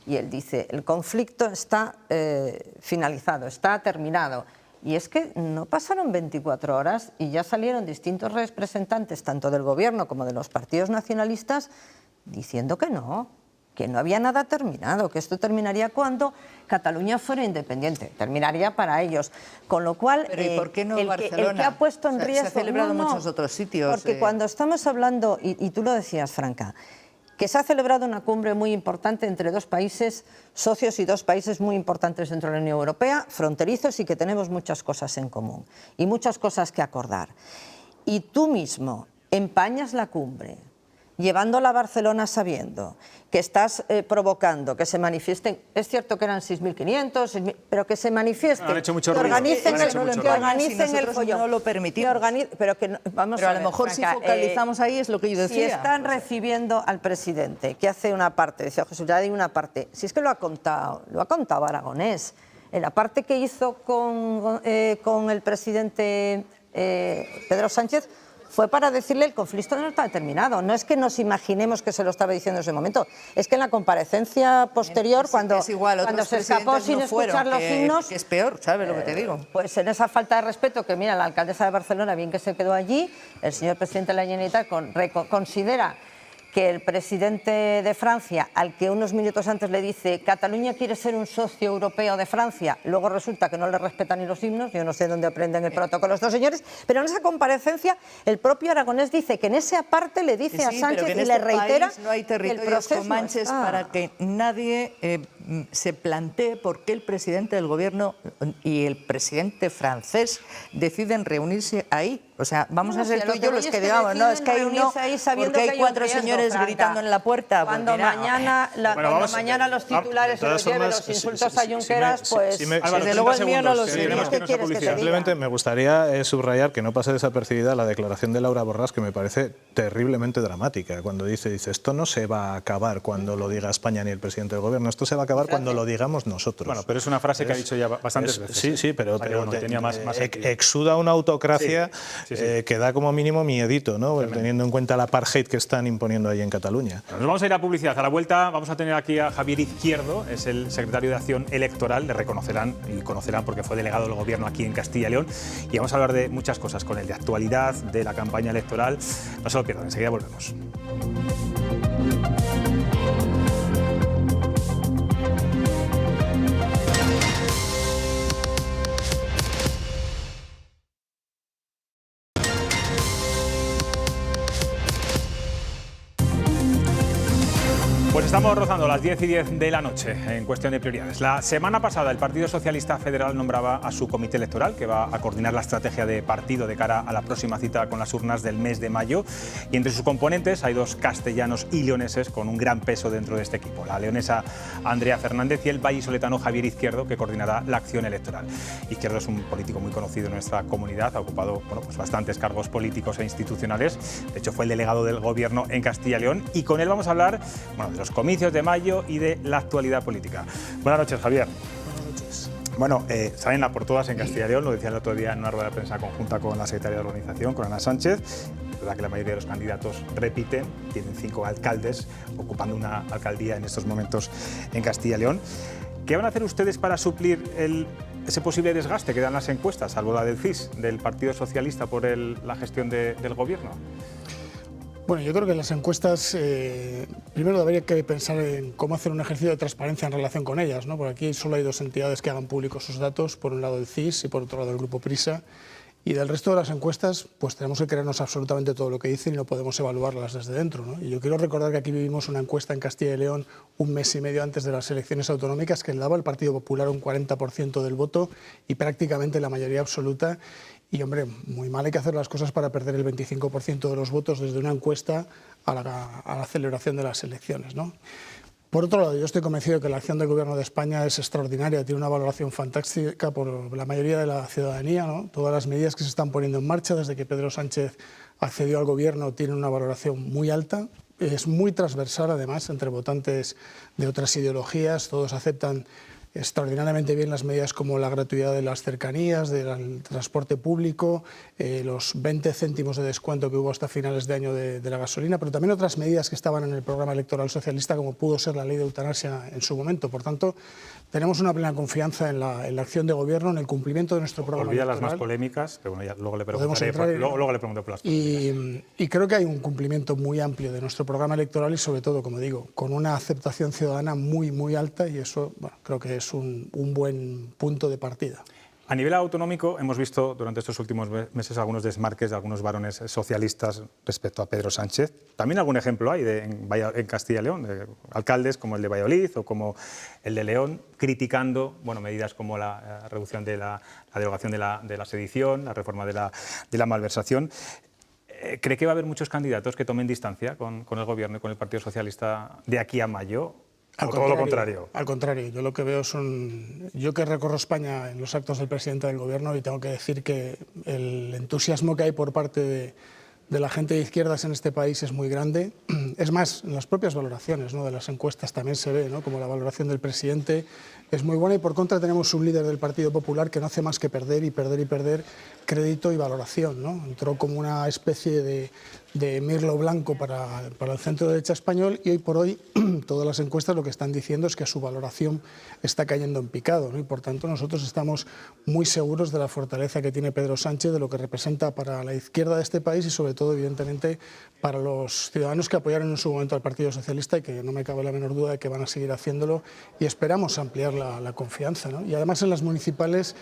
Y él dice, el conflicto está finalizado, está terminado. Y es que no pasaron 24 horas y ya salieron distintos representantes, tanto del gobierno como de los partidos nacionalistas, diciendo que no había nada terminado, que esto terminaría cuando Cataluña fuera independiente, terminaría para ellos. Con lo cual, pero ¿y por qué no Barcelona? El que ha puesto en riesgo... Se ha celebrado en muchos otros sitios. Porque cuando estamos hablando, y tú lo decías, Franca, que se ha celebrado una cumbre muy importante entre dos países socios y dos países muy importantes dentro de la Unión Europea, fronterizos y que tenemos muchas cosas en común y muchas cosas que acordar. Y tú mismo empañas la cumbre, llevándola a Barcelona sabiendo que estás provocando que se manifiesten, es cierto que eran 6.500, 6.000, pero que se manifiesten, que organicen el follón. No lo permitimos. Pero a lo mejor si focalizamos ahí es lo que yo decía. Si están recibiendo al presidente, que hace una parte, decía Jesús, ya hay una parte, si es que lo ha contado Aragonés, en la parte que hizo con el presidente Pedro Sánchez, fue para decirle el conflicto no está terminado. No es que nos imaginemos que se lo estaba diciendo en ese momento, es que en la comparecencia posterior, cuando se escapó sin escuchar los himnos... Que es peor, ¿sabes lo que te digo? Pues en esa falta de respeto que, mira, la alcaldesa de Barcelona, bien que se quedó allí, el señor presidente de la Generalitat considera que el presidente de Francia, al que unos minutos antes le dice Cataluña quiere ser un socio europeo de Francia, luego resulta que no le respetan ni los himnos, yo no sé dónde aprenden el protocolo estos señores, pero en esa comparecencia el propio Aragonés dice que en esa parte le dice a Sánchez y le reitera país no hay territorios comanches para que nadie se plantee por qué el presidente del gobierno y el presidente francés deciden reunirse ahí. O sea, vamos a ser si tú y yo los que digamos, no, es que hay uno, porque hay 4 señores gritando en la puerta. Cuando mañana los titulares se los lleven los insultos a Junqueras, pues desde luego el mío no lo sé. ¿Qué quieres que te diga? Simplemente me gustaría subrayar que no pase desapercibida la declaración de Laura Borràs, que me parece terriblemente dramática, cuando dice, esto no se va a acabar cuando lo diga España ni el presidente del gobierno, esto se va a acabar cuando lo digamos nosotros. Bueno, pero es una frase que ha dicho ya bastantes veces. Sí, pero tenía más exuda una autocracia que da como mínimo miedito, ¿no? Teniendo en cuenta el apartheid que están imponiendo ahí en Cataluña. Nos vamos a ir a publicidad. A la vuelta vamos a tener aquí a Javier Izquierdo, es el secretario de Acción Electoral, le reconocerán y conocerán porque fue delegado del gobierno aquí en Castilla y León, y vamos a hablar de muchas cosas con él, de actualidad, de la campaña electoral. No se lo pierdan, enseguida volvemos. Pues estamos rozando las 10:10 de la noche en cuestión de prioridades. La semana pasada el Partido Socialista Federal nombraba a su comité electoral, que va a coordinar la estrategia de partido de cara a la próxima cita con las urnas del mes de mayo. Y entre sus componentes hay 2 castellanos y leoneses con un gran peso dentro de este equipo. La leonesa Andrea Fernández y el vallisoletano Javier Izquierdo, que coordinará la acción electoral. Izquierdo es un político muy conocido en nuestra comunidad, ha ocupado bastantes cargos políticos e institucionales. De hecho, fue el delegado del gobierno en Castilla y León. Y con él vamos a hablar de los comicios de mayo y de la actualidad política. Buenas noches, Javier. Buenas noches. Bueno, salen a por todas en Castilla y León, lo decía el otro día en una rueda de prensa conjunta con la secretaria de organización, con Ana Sánchez. Es verdad que la mayoría de los candidatos repiten, tienen 5 alcaldes ocupando una alcaldía en estos momentos en Castilla y León. ¿Qué van a hacer ustedes para suplir ese posible desgaste que dan las encuestas, salvo la del CIS, del Partido Socialista por la gestión del gobierno? Bueno, yo creo que las encuestas, primero habría que pensar en cómo hacer un ejercicio de transparencia en relación con ellas, ¿no? Porque aquí solo hay 2 entidades que hagan públicos sus datos, por un lado el CIS y por otro lado el Grupo Prisa. Y del resto de las encuestas, pues tenemos que creernos absolutamente todo lo que dicen y no podemos evaluarlas desde dentro, ¿no? Y yo quiero recordar que aquí vivimos una encuesta en Castilla y León un mes y medio antes de las elecciones autonómicas que le daba al Partido Popular un 40% del voto y prácticamente la mayoría absoluta. Y, hombre, muy mal hay que hacer las cosas para perder el 25% de los votos desde una encuesta a la celebración de las elecciones, ¿no? Por otro lado, yo estoy convencido de que la acción del Gobierno de España es extraordinaria, tiene una valoración fantástica por la mayoría de la ciudadanía, ¿no? Todas las medidas que se están poniendo en marcha desde que Pedro Sánchez accedió al Gobierno tienen una valoración muy alta, es muy transversal además entre votantes de otras ideologías, todos aceptan extraordinariamente bien las medidas como la gratuidad de las cercanías, del transporte público, los 20 céntimos de descuento que hubo hasta finales de año de la gasolina, pero también otras medidas que estaban en el programa electoral socialista, como pudo ser la ley de eutanasia en su momento. Por tanto, tenemos una plena confianza en la acción de gobierno, en el cumplimiento de nuestro programa electoral. Olvida las más polémicas, pero bueno, ya luego le pregunto por las y creo que hay un cumplimiento muy amplio de nuestro programa electoral y, sobre todo, como digo, con una aceptación ciudadana muy, muy alta, y eso, bueno, creo que es un buen punto de partida. A nivel autonómico hemos visto durante estos últimos meses algunos desmarques de algunos varones socialistas respecto a Pedro Sánchez. También algún ejemplo hay en Castilla y León, de alcaldes como el de Valladolid o como el de León, criticando medidas como la reducción de la derogación de la sedición, la reforma de la malversación. ¿Cree que va a haber muchos candidatos que tomen distancia con el Gobierno y con el Partido Socialista de aquí a mayo? Todo lo contrario. Al contrario, yo lo que veo yo que recorro España en los actos del presidente del Gobierno, y tengo que decir que el entusiasmo que hay por parte de la gente de izquierdas en este país es muy grande. Es más, en las propias valoraciones, ¿no?, de las encuestas también se ve, ¿no?, como la valoración del presidente es muy buena, y por contra tenemos un líder del Partido Popular que no hace más que perder y perder y perder crédito y valoración, ¿no? Entró como una especie de mirlo blanco para el centro derecha español, y hoy por hoy todas las encuestas lo que están diciendo es que su valoración está cayendo en picado, ¿no? Y por tanto nosotros estamos muy seguros de la fortaleza que tiene Pedro Sánchez, de lo que representa para la izquierda de este país y sobre todo, evidentemente, para los ciudadanos que apoyaron en su momento al Partido Socialista, y que no me cabe la menor duda de que van a seguir haciéndolo, y esperamos ampliar la confianza, ¿no? Y además en las municipales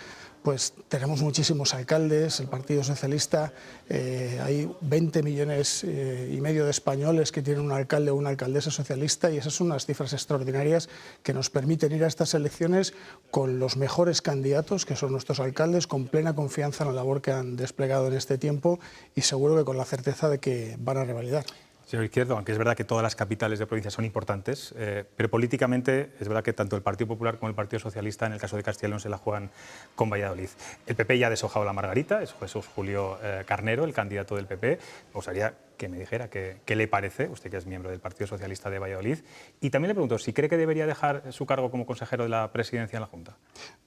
pues tenemos muchísimos alcaldes, el Partido Socialista, hay 20 millones y medio de españoles que tienen un alcalde o una alcaldesa socialista, y esas son unas cifras extraordinarias que nos permiten ir a estas elecciones con los mejores candidatos, que son nuestros alcaldes, con plena confianza en la labor que han desplegado en este tiempo y seguro que con la certeza de que van a revalidar. Señor Izquierdo, aunque es verdad que todas las capitales de provincia son importantes, pero políticamente es verdad que tanto el Partido Popular como el Partido Socialista, en el caso de Castilla y León, se la juegan con Valladolid. El PP ya ha deshojado la margarita, es Jesús Julio Carnero, el candidato del PP. Me gustaría que me dijera qué le parece, usted que es miembro del Partido Socialista de Valladolid, y también le pregunto si cree que debería dejar su cargo como consejero de la presidencia en la Junta.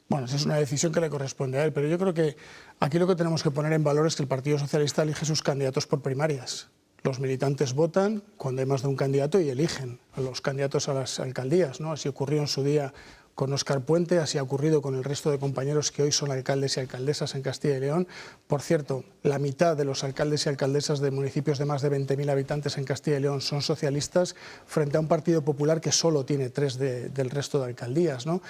Bueno, esa es una decisión que le corresponde a él, pero yo creo que aquí lo que tenemos que poner en valor es que el Partido Socialista elige sus candidatos por primarias. Los militantes votan cuando hay más de un candidato y eligen a los candidatos a las alcaldías, ¿no? Así ocurrió en su día con Óscar Puente, así ha ocurrido con el resto de compañeros que hoy son alcaldes y alcaldesas en Castilla y León. Por cierto, la mitad de los alcaldes y alcaldesas de municipios de más de 20.000 habitantes en Castilla y León son socialistas, frente a un Partido Popular que solo tiene 3 del resto de alcaldías, ¿no?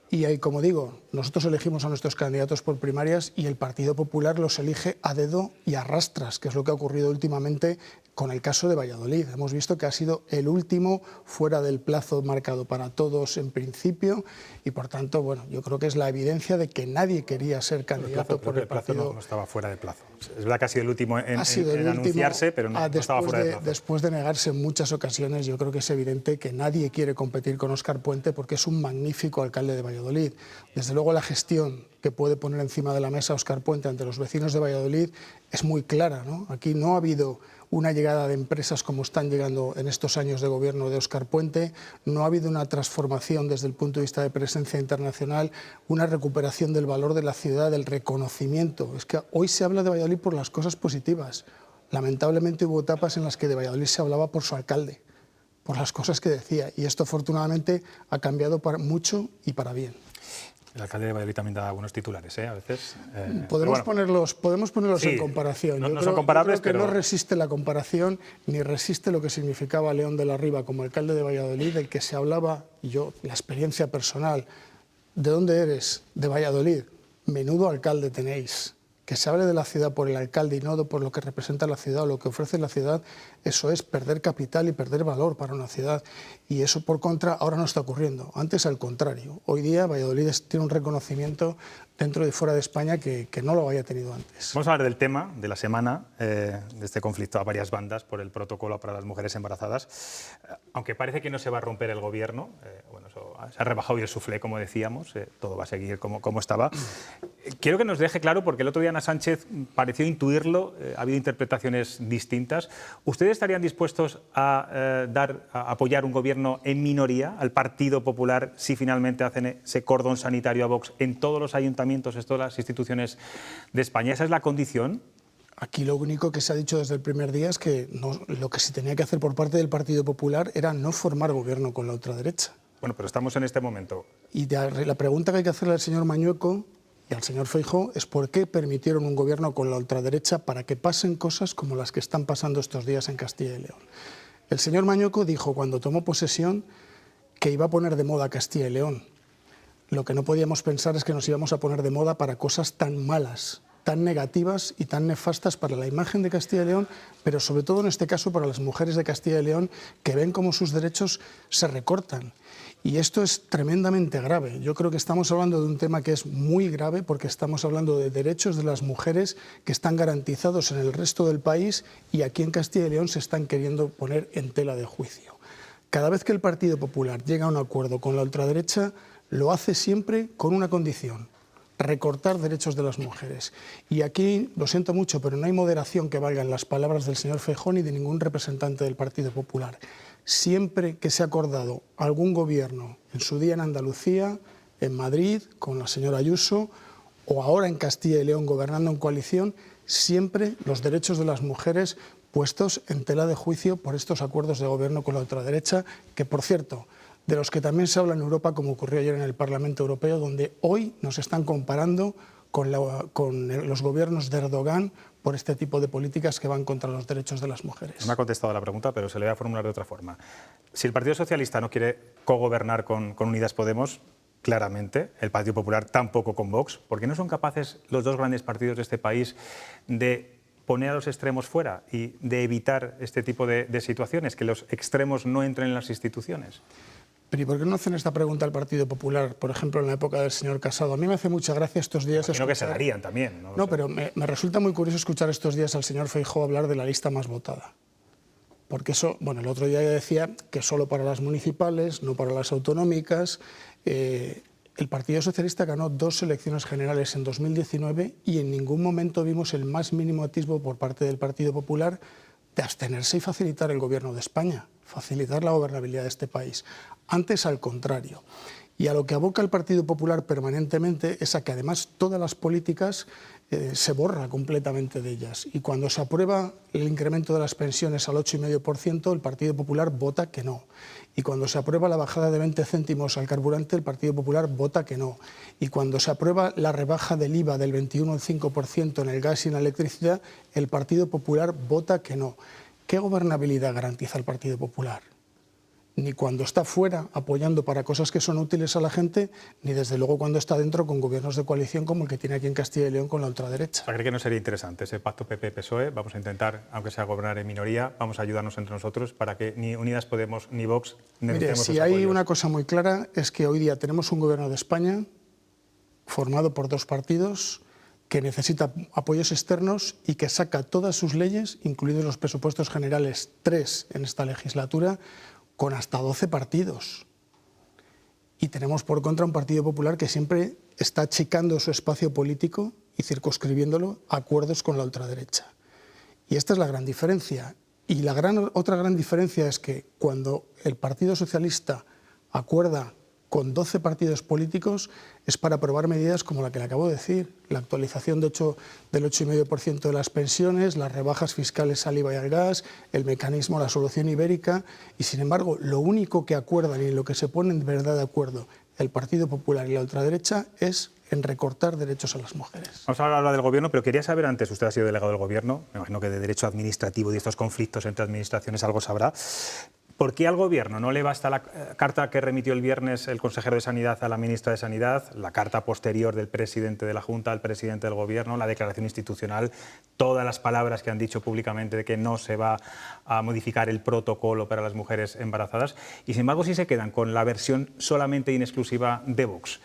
Y ahí, como digo, nosotros elegimos a nuestros candidatos por primarias y el Partido Popular los elige a dedo y a rastras, que es lo que ha ocurrido últimamente con el caso de Valladolid. Hemos visto que ha sido el último fuera del plazo marcado para todos en principio y, por tanto, bueno, yo creo que es la evidencia de que nadie quería ser candidato por el partido. No estaba fuera de plazo. Es verdad que ha sido el último en anunciarse, pero no estaba fuera de plazo. Después de negarse en muchas ocasiones, yo creo que es evidente que nadie quiere competir con Óscar Puente porque es un magnífico alcalde de Valladolid. Desde luego la gestión que puede poner encima de la mesa Óscar Puente ante los vecinos de Valladolid es muy clara, ¿no? Aquí no ha habido una llegada de empresas como están llegando en estos años de gobierno de Óscar Puente, no ha habido una transformación desde el punto de vista de presencia internacional, una recuperación del valor de la ciudad, del reconocimiento. Es que hoy se habla de Valladolid por las cosas positivas. Lamentablemente hubo etapas en las que de Valladolid se hablaba por su alcalde, por las cosas que decía, y esto afortunadamente ha cambiado mucho y para bien. El alcalde de Valladolid también da buenos titulares, a veces. Podemos ponerlos sí, en comparación. No son comparables, pero no pero resiste la comparación ni resiste lo que significaba León de la Riva como alcalde de Valladolid, del que se hablaba, y yo, la experiencia personal. ¿De dónde eres? De Valladolid. Menudo alcalde tenéis. Que se hable de la ciudad por el alcalde y no por lo que representa la ciudad o lo que ofrece la ciudad, eso es perder capital y perder valor para una ciudad. Y eso, por contra, ahora no está ocurriendo. Antes, al contrario. Hoy día, Valladolid tiene un reconocimiento dentro y fuera de España que no lo había tenido antes. Vamos a hablar del tema de la semana, de este conflicto a varias bandas por el protocolo para las mujeres embarazadas. Aunque parece que no se va a romper el gobierno, bueno, eso, se ha rebajado y el suflé, como decíamos, todo va a seguir como estaba. Quiero que nos deje claro, porque el otro día Ana Sánchez pareció intuirlo, ha habido interpretaciones distintas. ¿Ustedes estarían dispuestos a apoyar un gobierno en minoría al Partido Popular si finalmente hacen ese cordón sanitario a Vox en todos los ayuntamientos, en todas las instituciones de España? ¿Esa es la condición? Aquí lo único que se ha dicho desde el primer día es que lo que se tenía que hacer por parte del Partido Popular era no formar gobierno con la ultraderecha. Bueno, pero estamos en este momento. Y la pregunta que hay que hacerle al señor Mañueco y al señor Feijóo es por qué permitieron un gobierno con la ultraderecha para que pasen cosas como las que están pasando estos días en Castilla y León. El señor Mañueco dijo cuando tomó posesión que iba a poner de moda Castilla y León. Lo que no podíamos pensar es que nos íbamos a poner de moda para cosas tan malas, tan negativas y tan nefastas para la imagen de Castilla y León, pero sobre todo en este caso para las mujeres de Castilla y León que ven cómo sus derechos se recortan. Y esto es tremendamente grave. Yo creo que estamos hablando de un tema que es muy grave porque estamos hablando de derechos de las mujeres que están garantizados en el resto del país y aquí en Castilla y León se están queriendo poner en tela de juicio. Cada vez que el Partido Popular llega a un acuerdo con la ultraderecha, lo hace siempre con una condición: recortar derechos de las mujeres. Y aquí, lo siento mucho, pero no hay moderación que valga en las palabras del señor Feijóo ni de ningún representante del Partido Popular. Siempre que se ha acordado algún gobierno, en su día en Andalucía, en Madrid, con la señora Ayuso, o ahora en Castilla y León gobernando en coalición, siempre los derechos de las mujeres puestos en tela de juicio por estos acuerdos de gobierno con la ultraderecha, que, por cierto, de los que también se habla en Europa, como ocurrió ayer en el Parlamento Europeo, donde hoy nos están comparando con los gobiernos de Erdogan por este tipo de políticas que van contra los derechos de las mujeres. No me ha contestado la pregunta, pero se le voy a formular de otra forma. Si el Partido Socialista no quiere cogobernar con Unidas Podemos, claramente, el Partido Popular tampoco con Vox, porque no son capaces los dos grandes partidos de este país de poner a los extremos fuera y de evitar este tipo de situaciones, que los extremos no entren en las instituciones. Pero ¿y por qué no hacen esta pregunta al Partido Popular, por ejemplo, en la época del señor Casado? A mí me hace mucha gracia estos días escuchar... que se la harían también. No, pero me resulta muy curioso escuchar estos días al señor Feijóo hablar de la lista más votada. Porque eso, bueno, el otro día ya decía que solo para las municipales, no para las autonómicas. El Partido Socialista ganó 2 elecciones generales en 2019 y en ningún momento vimos el más mínimo atisbo por parte del Partido Popular de abstenerse y facilitar el gobierno de España, facilitar la gobernabilidad de este país. Antes, al contrario. Y a lo que aboca el Partido Popular permanentemente es a que además todas las políticas se borra completamente de ellas. Y cuando se aprueba el incremento de las pensiones al 8,5%, el Partido Popular vota que no. Y cuando se aprueba la bajada de 20 céntimos al carburante, el Partido Popular vota que no. Y cuando se aprueba la rebaja del IVA del 21 al 5% en el gas y en la electricidad, el Partido Popular vota que no. ¿Qué gobernabilidad garantiza el Partido Popular? Ni cuando está fuera apoyando para cosas que son útiles a la gente, ni desde luego cuando está dentro con gobiernos de coalición como el que tiene aquí en Castilla y León con la ultraderecha. ¿Cree que no sería interesante ese pacto PP-PSOE? Vamos a intentar, aunque sea gobernar en minoría, vamos a ayudarnos entre nosotros para que ni Unidas Podemos ni Vox negociemos. Mire, si hay una cosa muy clara es que hoy día tenemos un gobierno de España formado por 2 partidos que necesita apoyos externos y que saca todas sus leyes, incluidos los presupuestos generales, 3 en esta legislatura, con hasta 12 partidos. Y tenemos por contra un Partido Popular que siempre está achicando su espacio político y circunscribiéndolo a acuerdos con la ultraderecha. Y esta es la gran diferencia. Y la otra gran diferencia es que cuando el Partido Socialista acuerda con 12 partidos políticos es para aprobar medidas como la que le acabo de decir, la actualización del 8,5% de las pensiones, las rebajas fiscales al IVA y al gas, el mecanismo, la solución ibérica, y sin embargo lo único que acuerdan y en lo que se ponen de verdad de acuerdo el Partido Popular y la ultraderecha es en recortar derechos a las mujeres. Vamos a hablar del Gobierno, pero quería saber antes, usted ha sido delegado del Gobierno, me imagino que de derecho administrativo y de estos conflictos entre administraciones algo sabrá. ¿Por qué al Gobierno no le basta la carta que remitió el viernes el consejero de Sanidad a la ministra de Sanidad, la carta posterior del presidente de la Junta al presidente del Gobierno, la declaración institucional, todas las palabras que han dicho públicamente de que no se va a modificar el protocolo para las mujeres embarazadas? Y sin embargo sí se quedan con la versión solamente y exclusiva de Vox.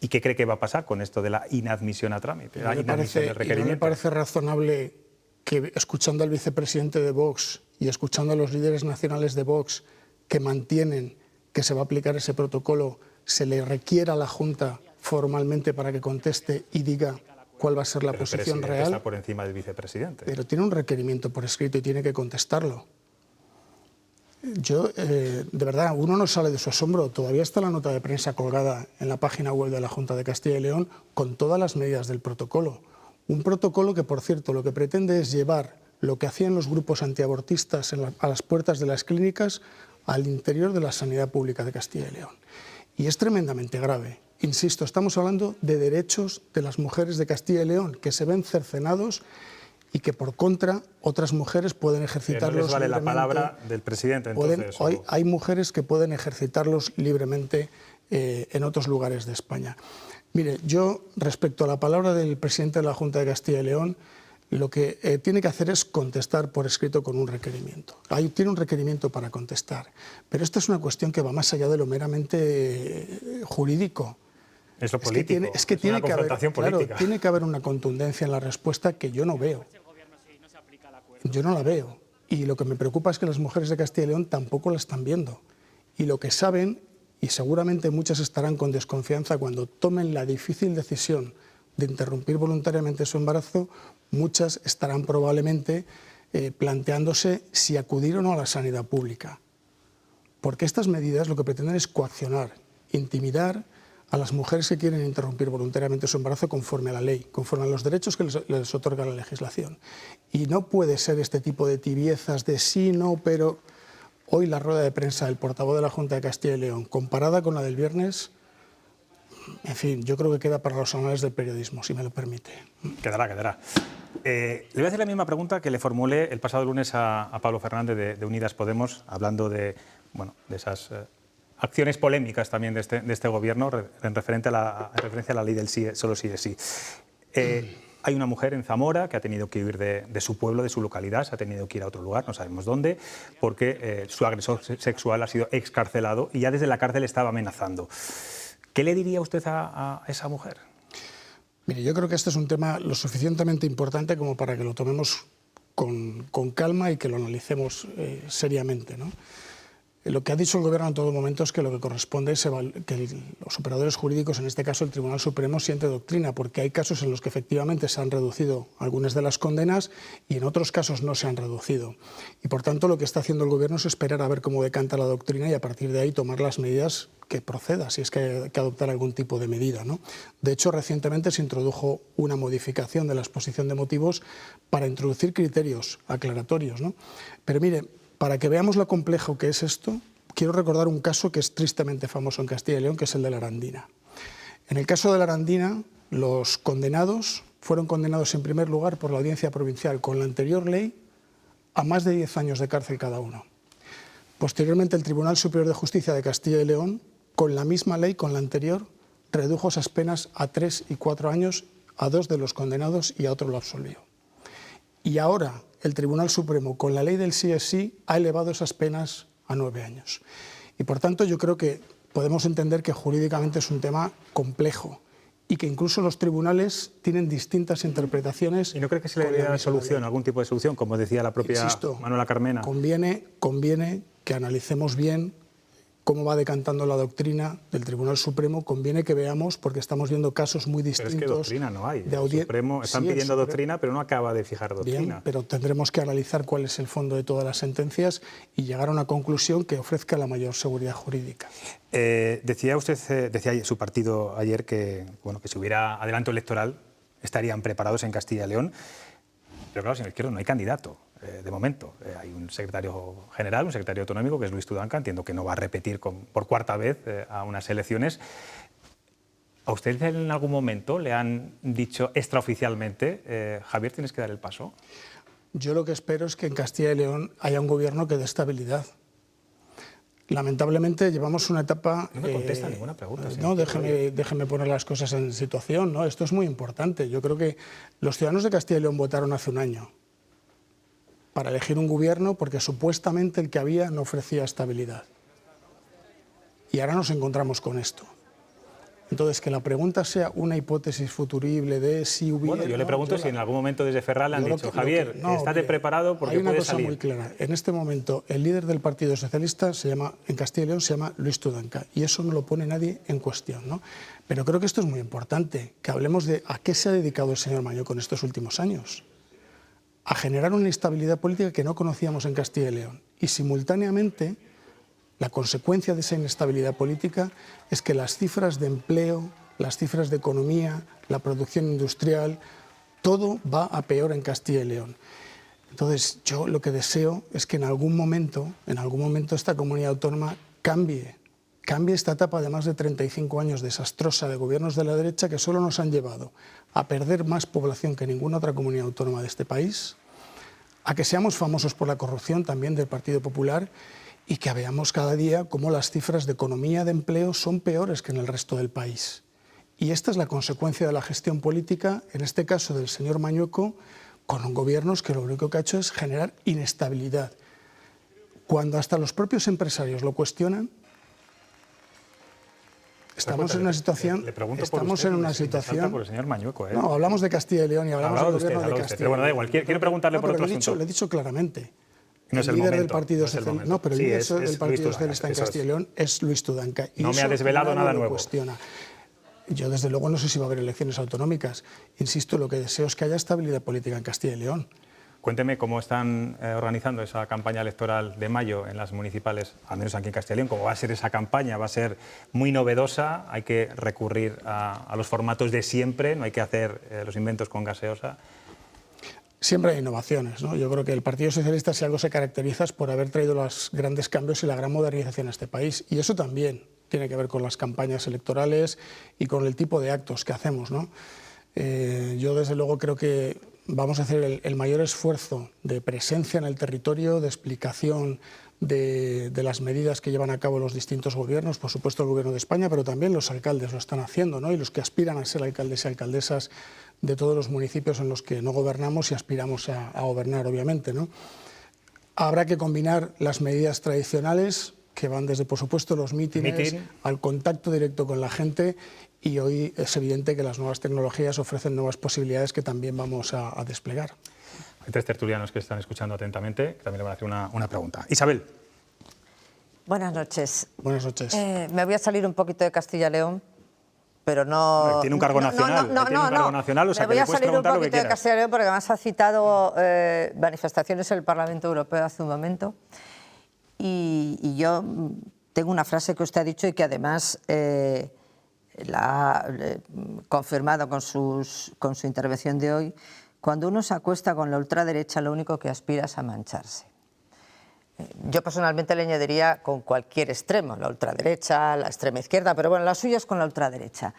¿Y qué cree que va a pasar con esto de la inadmisión a trámite, la inadmisión del requerimiento? ¿No me parece razonable que, escuchando al vicepresidente de Vox y escuchando a los líderes nacionales de Vox que mantienen que se va a aplicar ese protocolo, se le requiera a la Junta formalmente para que conteste y diga cuál va a ser la posición real? Está por encima del vicepresidente. Pero tiene un requerimiento por escrito y tiene que contestarlo. Yo, de verdad, uno no sale de su asombro. Todavía está la nota de prensa colgada en la página web de la Junta de Castilla y León con todas las medidas del protocolo. Un protocolo que, por cierto, lo que pretende es llevar lo que hacían los grupos antiabortistas a las puertas de las clínicas al interior de la sanidad pública de Castilla y León. Y es tremendamente grave. Insisto, estamos hablando de derechos de las mujeres de Castilla y León que se ven cercenados y que, por contra, otras mujeres pueden ejercitarlos libremente. ¿No les vale la palabra del presidente, entonces? Hay mujeres que pueden ejercitarlos libremente en otros lugares de España. Mire, yo, respecto a la palabra del presidente de la Junta de Castilla y León, lo que tiene que hacer es contestar por escrito con un requerimiento. Tiene un requerimiento para contestar, pero esta es una cuestión que va más allá de lo meramente jurídico. Es lo político, tiene que haber una contundencia en la respuesta que yo no veo. Yo no la veo. Y lo que me preocupa es que las mujeres de Castilla y León tampoco la están viendo. Y lo que saben, y seguramente muchas estarán con desconfianza cuando tomen la difícil decisión de interrumpir voluntariamente su embarazo, muchas estarán probablemente planteándose si acudir o no a la sanidad pública. Porque estas medidas lo que pretenden es coaccionar, intimidar a las mujeres que quieren interrumpir voluntariamente su embarazo conforme a la ley, conforme a los derechos que les otorga la legislación. Y no puede ser este tipo de tibiezas de sí, no, pero... Hoy la rueda de prensa del portavoz de la Junta de Castilla y León, comparada con la del viernes, en fin, yo creo que queda para los anales del periodismo, si me lo permite. Quedará. Le voy a hacer la misma pregunta que le formulé el pasado lunes a Pablo Fernández de Unidas Podemos, hablando de esas acciones polémicas también de este gobierno en referencia a la ley del sí, solo sí es sí. Hay una mujer en Zamora que ha tenido que huir de su pueblo, de su localidad, se ha tenido que ir a otro lugar, no sabemos dónde, porque su agresor sexual ha sido excarcelado y ya desde la cárcel estaba amenazando. ¿Qué le diría usted a esa mujer? Mire, yo creo que este es un tema lo suficientemente importante como para que lo tomemos con calma y que lo analicemos seriamente, ¿no? Lo que ha dicho el Gobierno en todo momento es que lo que corresponde es que los operadores jurídicos, en este caso el Tribunal Supremo, siente doctrina, porque hay casos en los que efectivamente se han reducido algunas de las condenas y en otros casos no se han reducido. Y por tanto lo que está haciendo el Gobierno es esperar a ver cómo decanta la doctrina y a partir de ahí tomar las medidas que proceda, si es que hay que adoptar algún tipo de medida, ¿no? De hecho, recientemente se introdujo una modificación de la exposición de motivos para introducir criterios aclaratorios, ¿no? Pero mire, para que veamos lo complejo que es esto, quiero recordar un caso que es tristemente famoso en Castilla y León, que es el de la Arandina. En el caso de la Arandina, los condenados fueron condenados en primer lugar por la Audiencia Provincial con la anterior ley a más de 10 años de cárcel cada uno. Posteriormente, el Tribunal Superior de Justicia de Castilla y León, con la misma ley, con la anterior, redujo esas penas a 3 y 4 años a 2 de los condenados y a otro lo absolvió. Y ahora el Tribunal Supremo, con la ley del sí es sí, ha elevado esas penas a 9 años. Y por tanto yo creo que podemos entender que jurídicamente es un tema complejo y que incluso los tribunales tienen distintas interpretaciones. ¿Y no cree que se le debería dar solución, algún tipo de solución, como decía la propia Manuela Carmena? Conviene que analicemos bien cómo va decantando la doctrina del Tribunal Supremo, conviene que veamos, porque estamos viendo casos muy distintos. Pero es que doctrina no hay. El Supremo están pidiendo doctrina, pero no acaba de fijar doctrina. Bien, pero tendremos que analizar cuál es el fondo de todas las sentencias y llegar a una conclusión que ofrezca la mayor seguridad jurídica. Decía su partido ayer que, bueno, que si hubiera adelanto electoral estarían preparados en Castilla y León, pero claro, señor Izquierdo, no hay candidato. De momento, hay un secretario general, un secretario autonómico, que es Luis Tudanca, entiendo que no va a repetir por cuarta vez a unas elecciones. ¿A usted en algún momento le han dicho extraoficialmente, Javier, tienes que dar el paso? Yo lo que espero es que en Castilla y León haya un gobierno que dé estabilidad. Lamentablemente llevamos una etapa... No me contesta ninguna pregunta. No, déjeme poner las cosas en situación, ¿no? Esto es muy importante. Yo creo que los ciudadanos de Castilla y León votaron hace un año para elegir un gobierno porque supuestamente el que había no ofrecía estabilidad. Y ahora nos encontramos con esto. Entonces, que la pregunta sea una hipótesis futurible de si hubiera... Bueno, yo le pregunto si en algún momento desde Ferral le han dicho, Javier, estate preparado porque puede salir. Hay una cosa muy clara. En este momento, el líder del Partido Socialista en Castilla y León se llama Luis Tudanca, y eso no lo pone nadie en cuestión, ¿no? Pero creo que esto es muy importante, que hablemos de a qué se ha dedicado el señor Mañueco en estos últimos años. A generar una inestabilidad política que no conocíamos en Castilla y León. Y simultáneamente, la consecuencia de esa inestabilidad política es que las cifras de empleo, las cifras de economía, la producción industrial, todo va a peor en Castilla y León. Entonces, yo lo que deseo es que en algún momento esta comunidad autónoma cambie esta etapa de más de 35 años desastrosa de gobiernos de la derecha que solo nos han llevado a perder más población que ninguna otra comunidad autónoma de este país, a que seamos famosos por la corrupción también del Partido Popular y que veamos cada día cómo las cifras de economía, de empleo, son peores que en el resto del país. Y esta es la consecuencia de la gestión política, en este caso del señor Mañueco, con gobiernos que lo único que ha hecho es generar inestabilidad. Cuando hasta los propios empresarios lo cuestionan, estamos en una situación... Le pregunto por el señor Mañueco. No, hablamos de Castilla y León y hablamos del gobierno de Castilla. Pero bueno, da igual, quiero preguntarle por otro asunto. Le he dicho claramente. No es el líder momento, del Partido Socialista. No, pero el líder del Partido Socialista en Castilla y León es Luis Tudanca. Y no me ha desvelado nada nuevo. Cuestiona. Yo, desde luego, no sé si va a haber elecciones autonómicas. Insisto, lo que deseo es que haya estabilidad política en Castilla y León. Cuénteme cómo están organizando esa campaña electoral de mayo en las municipales, al menos aquí en Castilla y León. ¿Cómo va a ser esa campaña? Va a ser muy novedosa, hay que recurrir a los formatos de siempre, no hay que hacer los inventos con gaseosa. Siempre hay innovaciones, ¿no? Yo creo que el Partido Socialista, si algo se caracteriza, es por haber traído los grandes cambios y la gran modernización a este país. Y eso también tiene que ver con las campañas electorales y con el tipo de actos que hacemos, ¿no? Yo, desde luego, creo que vamos a hacer el mayor esfuerzo de presencia en el territorio, de explicación de las medidas que llevan a cabo los distintos gobiernos, por supuesto el Gobierno de España, pero también los alcaldes lo están haciendo, ¿no? Y los que aspiran a ser alcaldes y alcaldesas de todos los municipios en los que no gobernamos y aspiramos a gobernar, obviamente, ¿no? Habrá que combinar las medidas tradicionales, que van desde, por supuesto, los mítines, al contacto directo con la gente, y hoy es evidente que las nuevas tecnologías ofrecen nuevas posibilidades que también vamos a desplegar. Hay 3 tertulianos que están escuchando atentamente, que también le van a hacer una pregunta. Isabel. Buenas noches. Buenas noches. Me voy a salir un poquito de Castilla y León, pero no... Tiene un cargo nacional. Tiene un cargo nacional, o sea, me voy a salir un poquito de Castilla y León porque además ha citado manifestaciones en el Parlamento Europeo hace un momento. Y yo tengo una frase que usted ha dicho y que además la ha confirmado con su intervención de hoy. Cuando uno se acuesta con la ultraderecha, lo único que aspira es a mancharse. Yo personalmente le añadiría con cualquier extremo, la ultraderecha, la extrema izquierda, pero bueno, la suya es con la ultraderecha.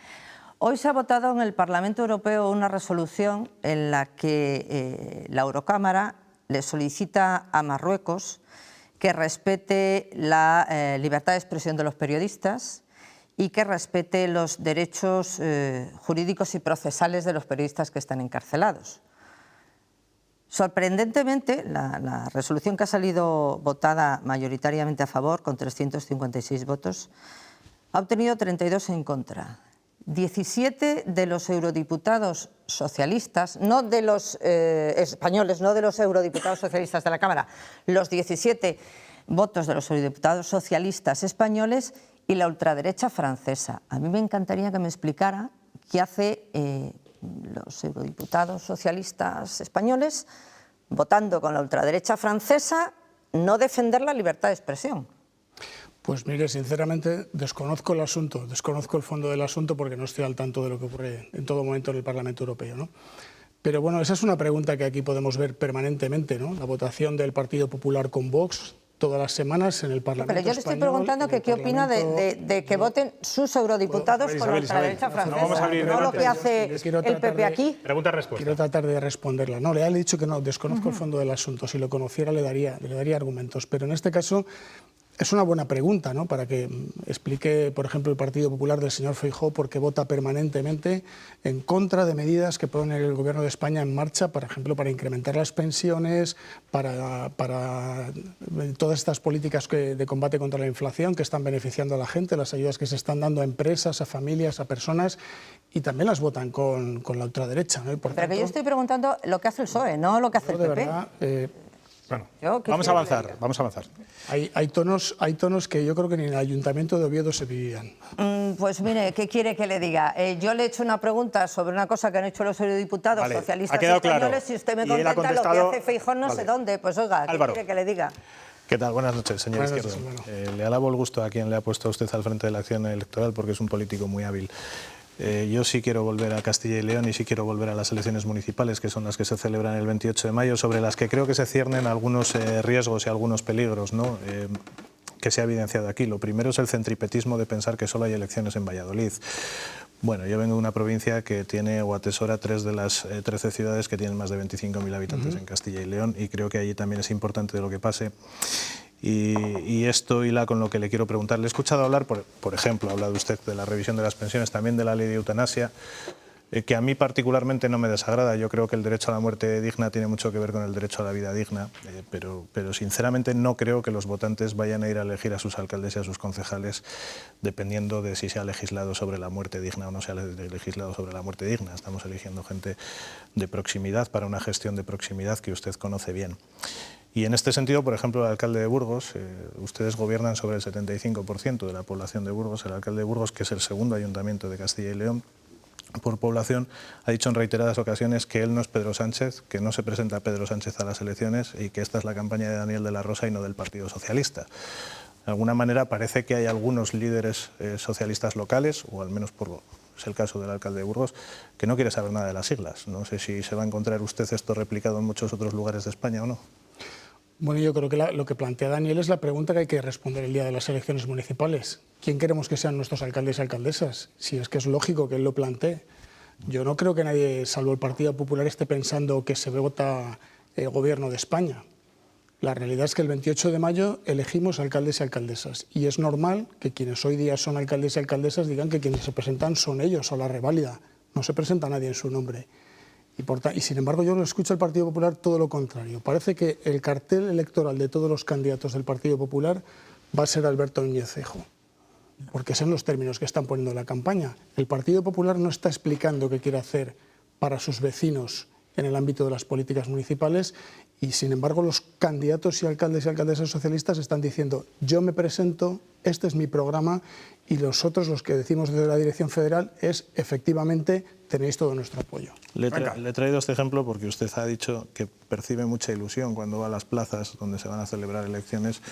Hoy se ha votado en el Parlamento Europeo una resolución en la que la Eurocámara le solicita a Marruecos que respete la libertad de expresión de los periodistas y que respete los derechos jurídicos y procesales de los periodistas que están encarcelados. Sorprendentemente, la resolución que ha salido votada mayoritariamente a favor, con 356 votos, ha obtenido 32 en contra. 17 de los eurodiputados socialistas, no de los españoles, no de los eurodiputados socialistas de la Cámara, los 17 votos de los eurodiputados socialistas españoles y la ultraderecha francesa. A mí me encantaría que me explicara qué hace los eurodiputados socialistas españoles votando con la ultraderecha francesa no defender la libertad de expresión. Pues mire, sinceramente desconozco el asunto, desconozco el fondo del asunto porque no estoy al tanto de lo que ocurre en todo momento en el Parlamento Europeo, ¿no? Pero bueno, esa es una pregunta que aquí podemos ver permanentemente, ¿no? La votación del Partido Popular con Vox todas las semanas en el Parlamento Pero yo le estoy preguntando que qué opina de que voten sus eurodiputados con la ultraderecha francesa, no lo que hace el PP aquí. Pregunta-respuesta. Quiero tratar de responderla. No, le he dicho que no, desconozco el fondo del asunto. Si lo conociera le daría argumentos. Pero en este caso es una buena pregunta, ¿no? Para que explique, por ejemplo, el Partido Popular del señor Feijóo por qué vota permanentemente en contra de medidas que pone el Gobierno de España en marcha, por ejemplo, para incrementar las pensiones, para todas estas políticas de combate contra la inflación que están beneficiando a la gente, las ayudas que se están dando a empresas, a familias, a personas, y también las votan con la ultraderecha, ¿no? Y por Pero tanto, que yo estoy preguntando lo que hace el PSOE, no lo que hace el PP. Verdad, bueno, vamos a avanzar. Hay tonos que yo creo que ni en el Ayuntamiento de Oviedo se vivían. Pues mire, ¿qué quiere que le diga? Yo le he hecho una pregunta sobre una cosa que han hecho los eurodiputados socialistas españoles y usted me contesta lo que hace Feijóo no sé dónde. Pues oiga, ¿qué quiere que le diga? ¿Qué tal? Buenas noches, señor Izquierdo. Le alabo el gusto a quien le ha puesto a usted al frente de la acción electoral porque es un político muy hábil. Yo sí quiero volver a Castilla y León y sí quiero volver a las elecciones municipales, que son las que se celebran el 28 de mayo, sobre las que creo que se ciernen algunos riesgos y algunos peligros, ¿no? Que se ha evidenciado aquí. Lo primero es el centripetismo de pensar que solo hay elecciones en Valladolid. Bueno, yo vengo de una provincia que tiene o atesora 3 de las 13 ciudades que tienen más de 25.000 habitantes en Castilla y León, y creo que allí también es importante de lo que pase. Y esto hila con lo que le quiero preguntar. Le he escuchado hablar, por ejemplo, ha hablado usted de la revisión de las pensiones, también de la ley de eutanasia, que a mí particularmente no me desagrada. Yo creo que el derecho a la muerte digna tiene mucho que ver con el derecho a la vida digna, pero sinceramente no creo que los votantes vayan a ir a elegir a sus alcaldes y a sus concejales dependiendo de si se ha legislado sobre la muerte digna o no se ha legislado sobre la muerte digna. Estamos eligiendo gente de proximidad para una gestión de proximidad que usted conoce bien. Y en este sentido, por ejemplo, el alcalde de Burgos, ustedes gobiernan sobre el 75% de la población de Burgos. El alcalde de Burgos, que es el segundo ayuntamiento de Castilla y León por población, ha dicho en reiteradas ocasiones que él no es Pedro Sánchez, que no se presenta Pedro Sánchez a las elecciones y que esta es la campaña de Daniel de la Rosa y no del Partido Socialista. De alguna manera parece que hay algunos líderes socialistas locales, o al menos es el caso del alcalde de Burgos, que no quiere saber nada de las siglas. No sé si se va a encontrar usted esto replicado en muchos otros lugares de España o no. Bueno, yo creo que lo que plantea Daniel es la pregunta que hay que responder el día de las elecciones municipales. ¿Quién queremos que sean nuestros alcaldes y alcaldesas? Si es que es lógico que él lo plantee. Yo no creo que nadie, salvo el Partido Popular, esté pensando que se vota el gobierno de España. La realidad es que el 28 de mayo elegimos alcaldes y alcaldesas y es normal que quienes hoy día son alcaldes y alcaldesas digan que quienes se presentan son ellos a la reválida. No se presenta nadie en su nombre. Y sin embargo yo lo escucho al Partido Popular todo lo contrario. Parece que el cartel electoral de todos los candidatos del Partido Popular va a ser Alberto Núñez Feijóo, porque son los términos que están poniendo en la campaña. El Partido Popular no está explicando qué quiere hacer para sus vecinos en el ámbito de las políticas municipales y, sin embargo, los candidatos y alcaldes y alcaldesas socialistas están diciendo yo me presento, este es mi programa y los otros, los que decimos desde la dirección federal, es efectivamente tenéis todo nuestro apoyo. Le he traído este ejemplo porque usted ha dicho que percibe mucha ilusión cuando va a las plazas donde se van a celebrar elecciones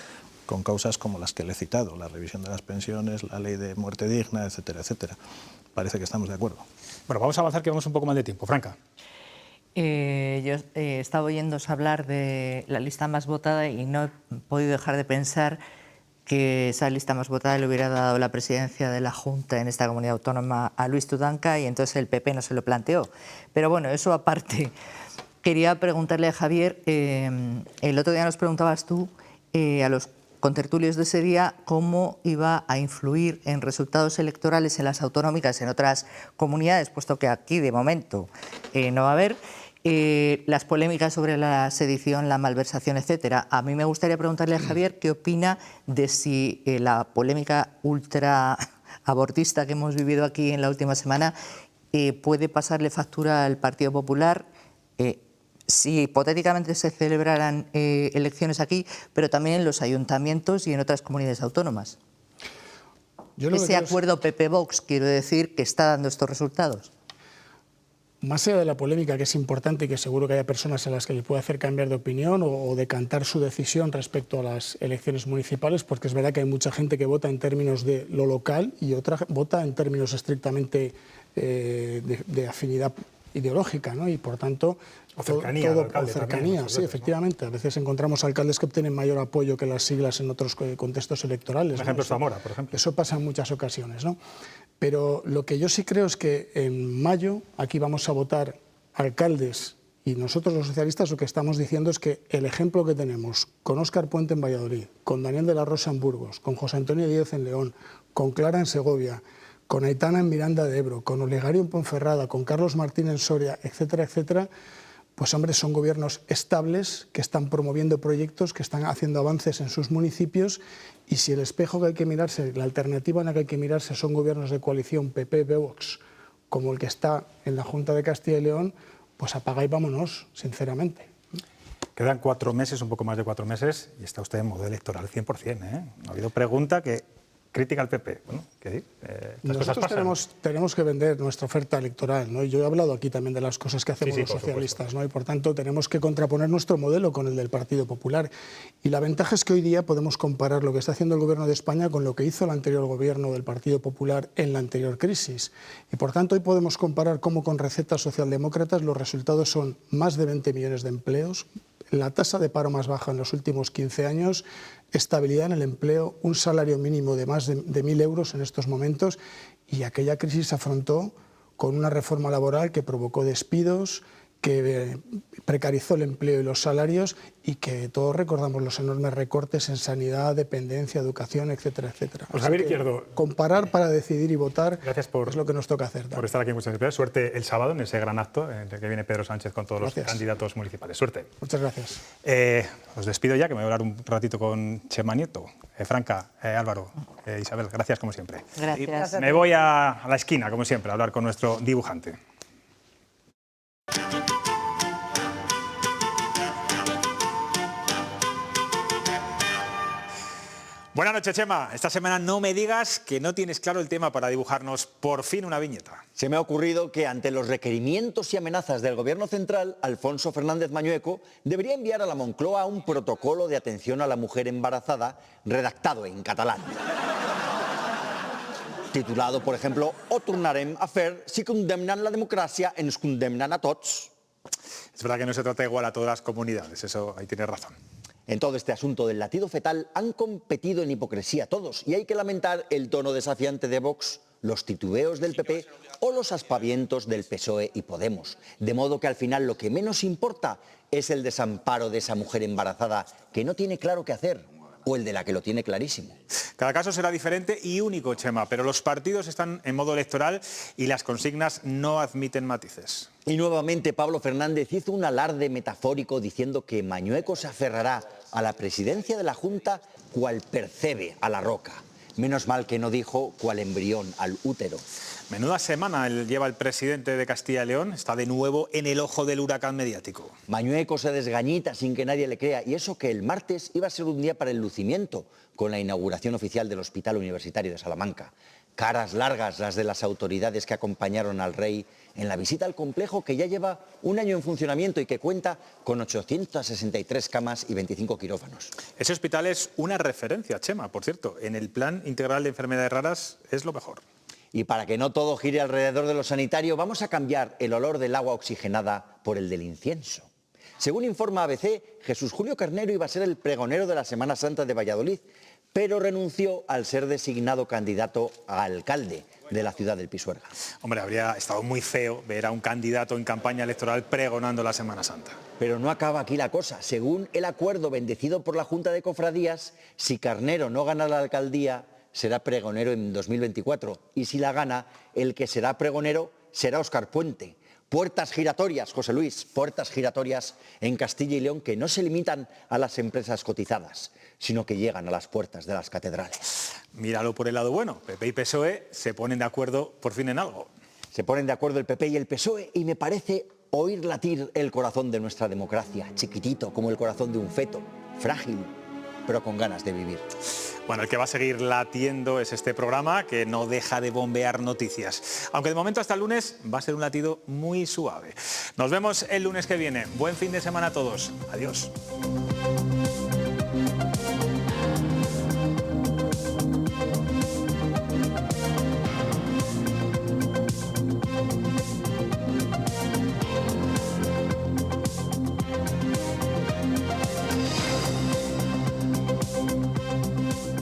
con causas como las que le he citado, la revisión de las pensiones, la ley de muerte digna, etcétera, etcétera. Parece que estamos de acuerdo. Bueno, vamos a avanzar que vamos un poco más de tiempo. Franca. Yo he estado oyéndose hablar de la lista más votada y no he podido dejar de pensar que esa lista más votada le hubiera dado la presidencia de la Junta en esta comunidad autónoma a Luis Tudanca y entonces el PP no se lo planteó. Pero bueno, eso aparte. Quería preguntarle a Javier, el otro día nos preguntabas tú a los contertulios de ese día cómo iba a influir en resultados electorales en las autonómicas en otras comunidades, puesto que aquí de momento no va a haber. Las polémicas sobre la sedición, la malversación, etcétera. A mí me gustaría preguntarle a Javier qué opina de si la polémica ultra abortista que hemos vivido aquí en la última semana puede pasarle factura al Partido Popular, si hipotéticamente se celebraran elecciones aquí, pero también en los ayuntamientos y en otras comunidades autónomas. Ese acuerdo PP-Vox, quiero decir, que está dando estos resultados. Más allá de la polémica, que es importante y que seguro que haya personas a las que le puede hacer cambiar de opinión o decantar su decisión respecto a las elecciones municipales, porque es verdad que hay mucha gente que vota en términos de lo local y otra vota en términos estrictamente de afinidad ideológica, ¿no? Y por tanto o cercanía, sí, efectivamente. A veces encontramos alcaldes que obtienen mayor apoyo que las siglas en otros contextos electorales. Por ejemplo, Zamora, por ejemplo. Eso pasa en muchas ocasiones, ¿no? Pero lo que yo sí creo es que en mayo aquí vamos a votar alcaldes y nosotros los socialistas lo que estamos diciendo es que el ejemplo que tenemos con Óscar Puente en Valladolid, con Daniel de la Rosa en Burgos, con José Antonio Díaz en León, con Clara en Segovia, con Aitana en Miranda de Ebro, con Olegario en Ponferrada, con Carlos Martín en Soria, etcétera, etcétera, pues hombre, son gobiernos estables que están promoviendo proyectos, que están haciendo avances en sus municipios y si el espejo que hay que mirarse, la alternativa en la que hay que mirarse son gobiernos de coalición PP-Vox como el que está en la Junta de Castilla y León, pues apaga y vámonos, sinceramente. Quedan 4 meses, un poco más de 4 meses, y está usted en modo electoral 100%. Ha habido pregunta que crítica al PP. Bueno, ¿qué nosotros tenemos que vender nuestra oferta electoral, ¿no? Yo he hablado aquí también de las cosas que hacemos los socialistas, ¿no? Y por tanto tenemos que contraponer nuestro modelo con el del Partido Popular. Y la ventaja es que hoy día podemos comparar lo que está haciendo el Gobierno de España con lo que hizo el anterior Gobierno del Partido Popular en la anterior crisis. Y por tanto hoy podemos comparar cómo con recetas socialdemócratas los resultados son más de 20 millones de empleos, la tasa de paro más baja en los últimos 15 años, estabilidad en el empleo, un salario mínimo de más de 1.000 euros en estos momentos y aquella crisis se afrontó con una reforma laboral que provocó despidos, que precarizó el empleo y los salarios y que todos recordamos los enormes recortes en sanidad, dependencia, educación, etcétera, etcétera. Pues Javier Izquierdo, comparar para decidir y votar es lo que nos toca hacer. Por estar aquí, muchas gracias. Suerte el sábado en ese gran acto en el que viene Pedro Sánchez con todos los candidatos municipales. Suerte. Muchas gracias. Os despido ya, que me voy a hablar un ratito con Chema Nieto. Franca, Álvaro, Isabel, gracias como siempre. Gracias. Me voy a la esquina, como siempre, a hablar con nuestro dibujante. Buenas noches, Chema. Esta semana no me digas que no tienes claro el tema para dibujarnos por fin una viñeta. Se me ha ocurrido que ante los requerimientos y amenazas del Gobierno central, Alfonso Fernández Mañueco debería enviar a la Moncloa un protocolo de atención a la mujer embarazada redactado en catalán. Titulado, por ejemplo, "O tornarem a fer si condemnan la democracia ens condemnan a tots". Es verdad que no se trata igual a todas las comunidades, eso ahí tienes razón. En todo este asunto del latido fetal han competido en hipocresía todos y hay que lamentar el tono desafiante de Vox, los titubeos del PP o los aspavientos del PSOE y Podemos. De modo que al final lo que menos importa es el desamparo de esa mujer embarazada que no tiene claro qué hacer, o el de la que lo tiene clarísimo. Cada caso será diferente y único, Chema, pero los partidos están en modo electoral y las consignas no admiten matices. Y nuevamente Pablo Fernández hizo un alarde metafórico diciendo que Mañueco se aferrará a la presidencia de la Junta cual percebe a la roca. Menos mal que no dijo cual embrión al útero. Menuda semana lleva el presidente de Castilla y León, está de nuevo en el ojo del huracán mediático. Mañueco se desgañita sin que nadie le crea, y eso que el martes iba a ser un día para el lucimiento, con la inauguración oficial del Hospital Universitario de Salamanca. Caras largas las de las autoridades que acompañaron al rey en la visita al complejo que ya lleva un año en funcionamiento y que cuenta con 863 camas y 25 quirófanos. Ese hospital es una referencia, Chema, por cierto, en el Plan Integral de Enfermedades Raras es lo mejor. Y para que no todo gire alrededor de lo sanitario, vamos a cambiar el olor del agua oxigenada por el del incienso. Según informa ABC, Jesús Julio Carnero iba a ser el pregonero de la Semana Santa de Valladolid, pero renunció al ser designado candidato a alcalde de la ciudad del Pisuerga. Hombre, habría estado muy feo ver a un candidato en campaña electoral pregonando la Semana Santa. Pero no acaba aquí la cosa. Según el acuerdo bendecido por la Junta de Cofradías, si Carnero no gana la alcaldía, será pregonero en 2024. Y si la gana, el que será pregonero será Óscar Puente. Puertas giratorias, José Luis, puertas giratorias en Castilla y León que no se limitan a las empresas cotizadas, sino que llegan a las puertas de las catedrales. Míralo por el lado bueno, PP y PSOE se ponen de acuerdo por fin en algo. Se ponen de acuerdo el PP y el PSOE y me parece oír latir el corazón de nuestra democracia, chiquitito como el corazón de un feto, frágil, pero con ganas de vivir. Bueno, el que va a seguir latiendo es este programa que no deja de bombear noticias. Aunque de momento hasta el lunes va a ser un latido muy suave. Nos vemos el lunes que viene. Buen fin de semana a todos. Adiós.